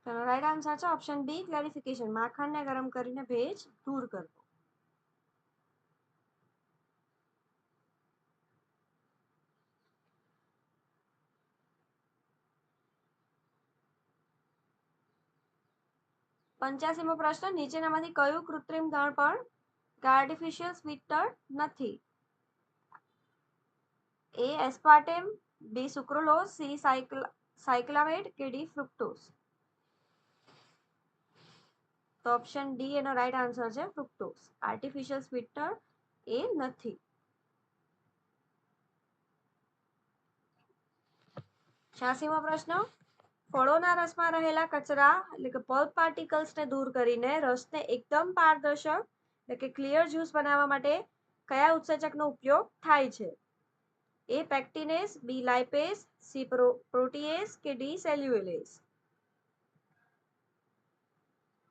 Speaker 1: તેનો રાઈટ આન્સર છે ઓપ્શન બી, ક્લેરિફિકેશન. માખણને ગરમ કરીને ભેજ દૂર કરવો. પંચ્યાસીમો પ્રશ્ન, નીચેનામાંથી કયું કૃત્રિમ ઘણ પણ આર્ટિફિશિયલ સ્વીટનર નથી? એ એસ્પાર્ટેમ, બી સુક્રોલોઝ, સી સાયક્લામેટ કે ડી ફ્રુક્ટોઝ? તો ઓપ્શન ડી એનો રાઈટ આન્સર છે, ફ્રુક્ટોઝ. આર્ટિફિશિયલ સ્વીટનર એ નથી. 86મો પ્રશ્ન, ફળોના રસમાં રહેલા કચરા એટલે કે પલ્પ પાર્ટિકલ્સને દૂર કરીને રસને એકદમ પારદર્શક એટલે કે ક્લિયર જ્યુસ બનાવવા માટે કયા ઉત્સેચકનો ઉપયોગ થાય છે? એ પેક્ટિનેસ, બી લાઇપેઝ, સી પ્રોટીએઝ કે ડી સેલ્યુલોઝ?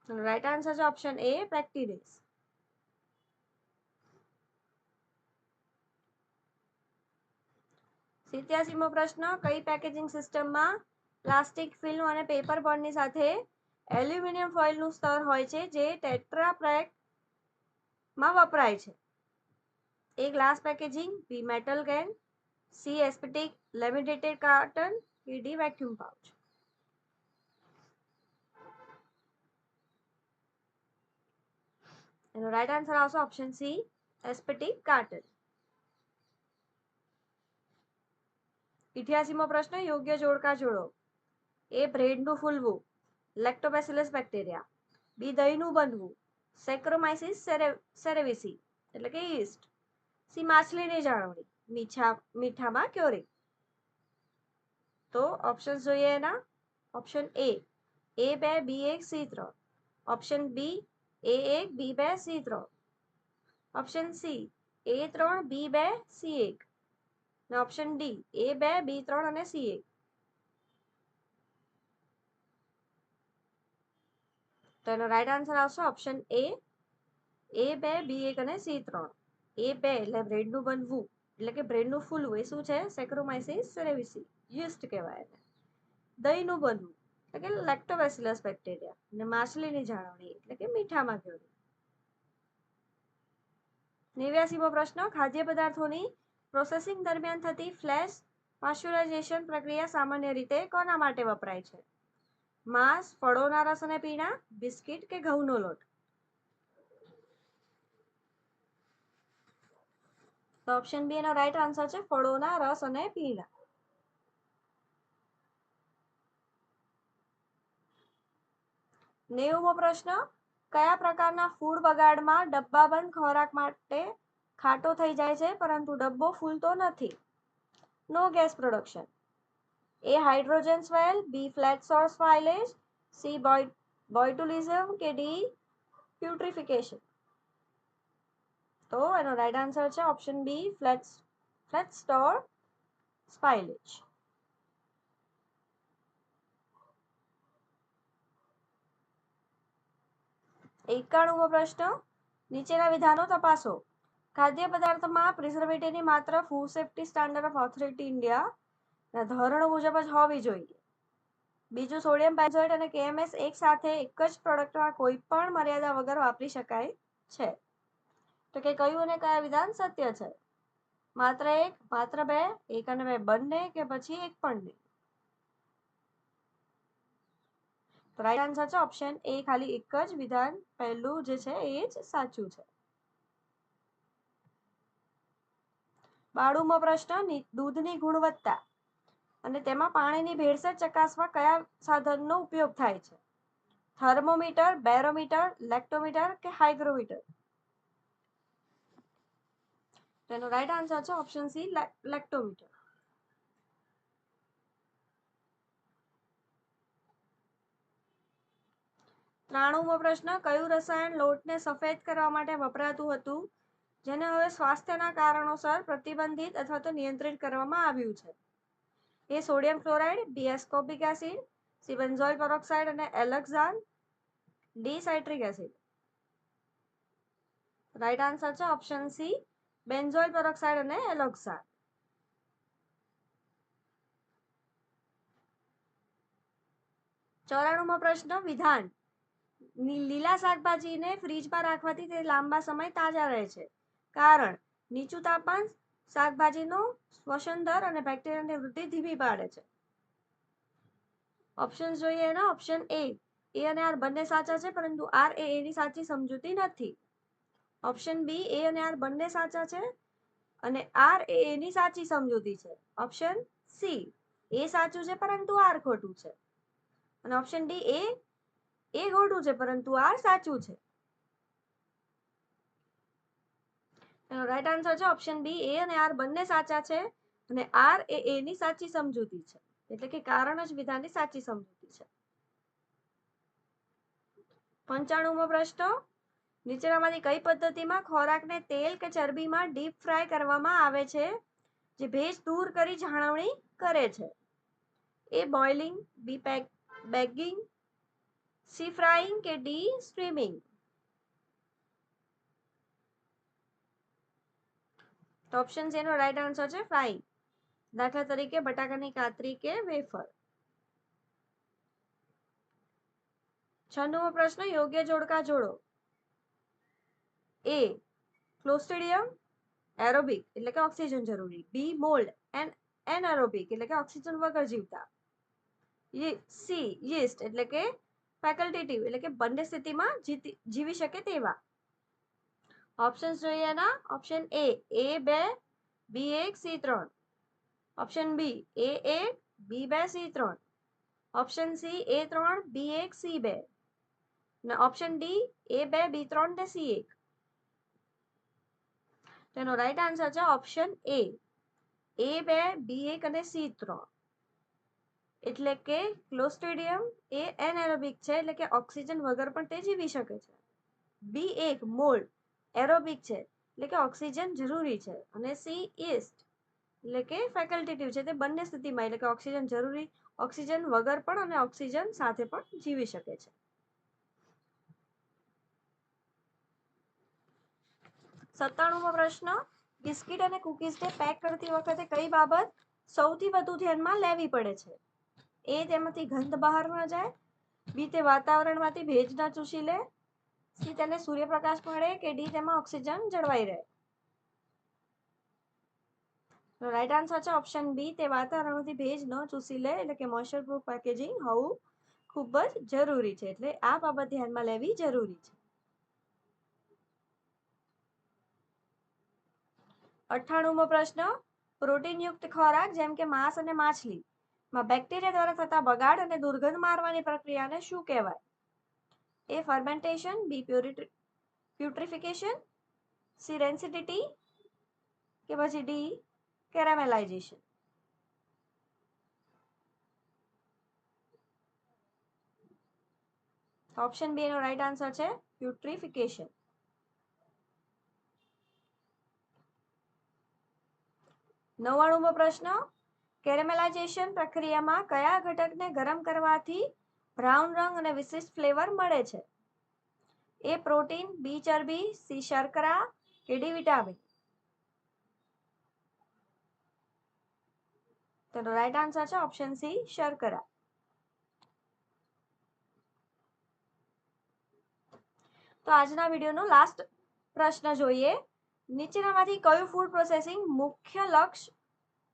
Speaker 1: રાઈટ આન્સર છે ઓપ્શન એ, પેક્ટિનેસ. 87મો પ્રશ્ન, કઈ પેકેજિંગ સિસ્ટમમાં પ્લાસ્ટિક ફિલ્મ અને પેપર બોર્ડની સાથે એલ્યુમિનિયમ ફોઇલનું સ્તર હોય છે જે ટેટ્રા પેકમાં વપરાય છે? A glass packaging, B metal can, C aseptic laminated carton કે ડી વેક્યુમ પાઉચ? એનો રાઈટ આન્સર આવશે ઓપ્શન સી, એસ્પેટિક કાર્ટન. 88મો પ્રશ્ન, યોગ્ય જોડકા જોડો. એ બ્રેડનું ફૂલવું, લેક્ટોબેસિલસ બેક્ટેરિયા, બી દહીંનું બનવું, સેક્રોમાઇસિસ સેરેવિસી એટલે કે યીસ્ટ, સી માછલીની જાળવણી, મીઠામાં ક્યોરિંગ? તો ઓપ્શન જોઈએ એના. Option A, A2, B1, C3. Option B, A1, B2, C3. Option C, A3, B2, C1. અને ઓપ્શન ડી, A2, B3 અને C1. તો એનો રાઈટ આન્સર આવશે ઓપ્શન એ, A2, B1 અને C3. A2 એટલે બ્રેડનું બનવું એટલે કે બ્રેડનું ફૂલવું, એ શું છે? સેક્રોમાઇસિસ સેરેવિસી, યીસ્ટ કહેવાય એને. દહીંનું બનવું એટલે કે લેક્ટોબેસિલસ બેક્ટેરિયા અને માછલીની જાળવણી એટલે કે મીઠામાં ક્યોરિંગ. 89મો પ્રશ્ન, ખાદ્ય પદાર્થોની પ્રોસેસિંગ દરમિયાન થતી ફ્લેશ પાસ્ચરાઇઝેશન પ્રક્રિયા સામાન્ય રીતે કોના માટે વપરાય છે? માંસ, ફળોના રસ અને પીણા, બિસ્કિટ કે ઘઉંનો લોટ? તો ઓપ્શન બી એનો રાઈટ આન્સર છે, ફળોના રસ અને પીણા. 90મો પ્રશ્ન, કયા પ્રકારના ફૂડ બગાડમાં ડબ્બાબંધ ખોરાક માટે ખાટો થઈ જાય છે પરંતુ ડબ્બો ફૂલતો નથી. No gas production. A. Hydrogen swell, B. Flat sour spoilage, C. Botulism કે D. પ્યુટ્રિફિકેશન. તો એનો રાઈટ આન્સર છે option B, flat sour spoilage. 91મો પ્રશ્ન. નીચેના વિધાનો તપાસો. ખાદ્ય પદાર્થમાં પ્રિઝર્વેટિવની માત્રા food safety standard of authority India ધોરણો મુજબ જ હોવી જોઈએ. બીજું, સોડિયમ બેન્ઝોએટ અને KMS એક સાથે એક જ પ્રોડક્ટમાં કોઈ પણ મર્યાદા વગર વાપરી શકાય છે. તો કે કયું અને કયા વિધાન સત્ય છે? માત્ર એક, માત્ર બે, એક અને બે બંને કે પછી એક પણ નહીં? તો રાઈટ આન્સર છે ઓપ્શન એ, ખાલી એક જ વિધાન પહેલું જે છે એ જ સાચું છે. 92મો પ્રશ્ન. દૂધની ગુણવત્તા અને તેમાં પાણીની ભેળસેળ ચકાસવા કયા સાધનનો ઉપયોગ થાય છે? થર્મોમીટર, બેરોમીટર, લેક્ટોમીટર કે હાઇગ્રોમીટર? તેનો રાઈટ આન્સર છે ઓપ્શન સી, લેક્ટોમીટર. 93મો પ્રશ્ન. કયું રસાયણ લોટને સફેદ કરવા માટે વપરાતું હતું જેને હવે સ્વાસ્થ્યના કારણોસર પ્રતિબંધિત અથવા તો નિયંત્રિત કરવામાં આવ્યું છે? A. Sodium chloride, B. Ascorbic acid, C. Benzoyl peroxide અને alloxan, D. Citric acid. Right answer છે ઓપ્શન સી, બેન્ઝોઇલ પેરોક્સાઇડ અને એલોક્સાન. 94મો પ્રશ્ન. વિધાન. લીલા શાકભાજીને ફ્રીજમાં રાખવાથી તે લાંબા સમય તાજા રહે છે. કારણ. નીચું તાપમાન શાકભાજીનો શ્વસન દર અને બેક્ટેરિયાની વૃદ્ધિ ધીમી પાડે છે. ઓપ્શન જોઈએ એના. ઓપ્શન એ અને આર બંને સાચા છે પરંતુ આર એની સાચી સમજૂતી નથી. ઓપ્શન બી, એ અને આર બંને સાચા છે અને આર એની સાચી સમજૂતી છે. ઓપ્શન સી, એ સાચું છે પરંતુ આર ખોટું છે. અને ઓપ્શન ડી, એ ખોટું છે પરંતુ આર સાચું છે. એનો રાઈટ આન્સર છે ઓપ્શન બી, એ અને આર બંને સાચા છે અને આર એની સાચી સમજૂતી છે. એટલે કે કારણ જ વિધાનની સાચી સમજૂતી છે. 95મો પ્રશ્ન. નીચેનામાંથી કઈ પદ્ધતિમાં ખોરાકને તેલ કે ચરબીમાં ડીપ ફ્રાય કરવામાં આવે છે જે ભેજ દૂર કરી જાળવણી કરે છે? A. Boiling, B. Baking, C. Frying કે ડી. સ્ટીમિંગ? તો ઓપ્શન સી નો રાઈટ આન્સર છે ફ્રાઈંગ. દાખલા તરીકે બટાકાની કાતરી કે વેફર. 96મો પ્રશ્ન. યોગ્ય જોડકા જોડો. એ. ક્લોસ્ટ્રિડિયમ એરોબિક એટલે કે ઓક્સિજન જરૂરી, બી. મોલ્ડ એનએરોબિક એટલે કે ઓક્સિજન વગર જીવતા, સી. યીસ્ટ એટલે કે ફેકલ્ટેટિવ એટલે કે બંને સ્થિતિમાં જીવી શકે તેવા. ઓપ્શન જોઈએ ના. Option A 2, B1, C3. Option B A1, B2, C3. Option C A3, B1, C2 ને ઓપ્શન ડી A2, B3 ને C1. તેનો રાઈટ આન્સર છે ઓપ્શન એ A2, B1 અને C3. એટલે કે ક્લોસ્ટ્રિડિયમ એ એનએરોબિક છે એટલે કે ઓક્સિજન વગર પણ તે જીવી શકે છે. B1 મોલ્ડ એરોબિક છે એટલે કે ઓક્સિજન જરૂરી છે અને સી યીસ્ટ એટલે કે ફેકલ્ટેટિવ છે તે બંને સ્થિતિમાં એટલે કે ઓક્સિજન જરૂરી, ઓક્સિજન વગર પણ અને ઓક્સિજન સાથે પણ જીવી શકે છે. 97મો પ્રશ્ન. બિસ્કિટ અને કુકીઝને પેક કરતી વખતે કઈ બાબત સૌથી વધુ ધ્યાનમાં લેવી પડે છે? એ. તેમાંથી ગંધ બહાર ન જાય, બી. તે વાતાવરણમાંથી ભેજ ન ચૂસી લે, સી. તેને સૂર્યપ્રકાશ મળે કે ડી. તેમાં ઓક્સિજન જળવાઈ રહે? રાઈટ આન્સર છે ઓપ્શન બી, તે વાતાવરણમાંથી ભેજ ન ચૂસી લે એટલે કે મોઇસ્ચર પ્રૂફ પેકેજિંગ હોવું ખૂબ જ જરૂરી છે. એટલે આ બાબત ધ્યાનમાં લેવી જરૂરી છે. 98મો પ્રશ્ન. પ્રોટીનયુક્ત ખોરાક જેમ કે માંસ અને માછલી માં બેક્ટેરિયા દ્વારા થતા બગાડ અને દુર્ગંધ મારવાની પ્રક્રિયાને શું કહેવાય? એ. ફર્મેન્ટેશન, બી. પ્યુટ્રિફિકેશન, સી. રેન્સિડિટી કે પછી ડી કેરામેલાઇઝેશન? ઓપ્શન બી એનો રાઈટ આન્સર છે પ્યુટ્રિફિકેશન. 99મો પ્રશ્ન, કેરેમેલાઇઝેશન પ્રક્રિયામાં કયા ઘટકને ગરમ કરવાથી બ્રાઉન રંગ અને વિશિષ્ટ ફ્લેવર મળે છે? એ પ્રોટીન, બી ચરબી, સી શર્કરા કે ડી વિટામિન? તેનો રાઈટ આન્સર છે ઓપ્શન સી શર્કરા. તો આજના વિડીયોનો લાસ્ટ પ્રશ્ન જોઈએ. નીચેનામાંથી કયું ફૂડ પ્રોસેસિંગ મુખ્ય લક્ષ્ય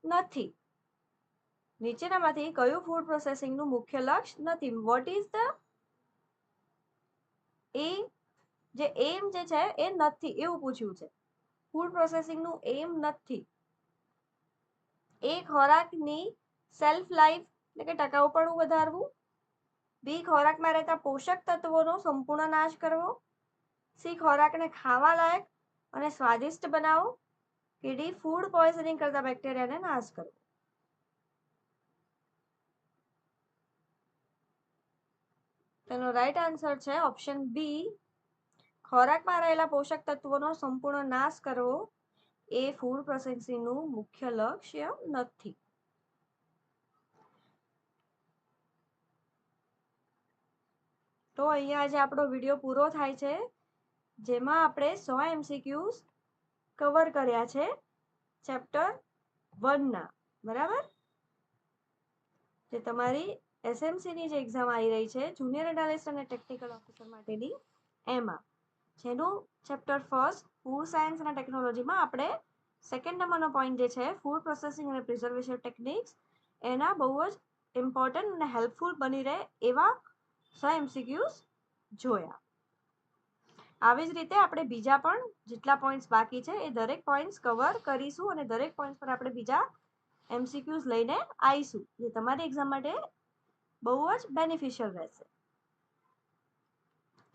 Speaker 1: નથી? નીચેનામાંથી કયું ફૂડ પ્રોસેસિંગનું મુખ્ય લક્ષ્ય નથી? વોટ ઇઝ ધ એમ? જે એમ જે છે એ નથી એવું પૂછ્યું છે. ફૂડ પ્રોસેસિંગનું એમ નથી. એ ખોરાકની સેલ્ફ લાઈફ એટલે કે ટકાઉપણું વધારવું, બી ખોરાકમાં રહેતા પોષક તત્વોનો સંપૂર્ણ નાશ કરવો, સી ખોરાકને ખાવા લાયક અને સ્વાદિષ્ટ બનાવો કે ડી ફૂડ પોઈઝનિંગ કરતા બેક્ટેરિયાને નાશ કરવો? તેનો રાઈટ આન્સર છે ઓપ્શન બી, ખોરાકમાં રહેલા પોષક તત્વોનો સંપૂર્ણ નાશ કરવો એ ફૂડ પ્રોસેસિંગનું મુખ્ય લક્ષ્ય નથી. તો અહીંયા આજે આપણો વિડીયો પૂરો થાય છે, જેમાં આપણે 100 MCQs કવર કર્યા છે ચેપ્ટર 1ના. બરાબર? જે તમારી SMCની જે એક્ઝામ આવી રહી છે, જુનિયર એનાલિસ્ટ અને ટેકનિકલ ઓફિસર માટેની, એમાં જેનું ચેપ્ટર ફર્સ્ટ ફૂડ સાયન્સ અને ટેકનોલોજીમાં આપણે સેકન્ડ નંબરનો પોઈન્ટ જે છે ફૂડ પ્રોસેસિંગ અને પ્રિઝર્વેશન ટેકનિક્સ, એના બહુ જ ઇમ્પોર્ટન્ટ અને હેલ્પફુલ બની રહે એવા 100 MCQs જોયા. આવી જ રીતે આપણે બીજા પણ જેટલા પોઈન્ટ્સ બાકી છે એ દરેક પોઈન્ટ્સ કવર કરીશું અને દરેક પોઈન્ટ્સ પર આપણે બીજા MCQs લઈને આવીશું, જે તમારી એક્ઝામ માટે બહુ જ બેનિફિશિયલ રહેશે.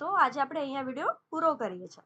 Speaker 1: તો આજે આપણે અહીંયા વિડીયો પૂરો કરીએ છીએ.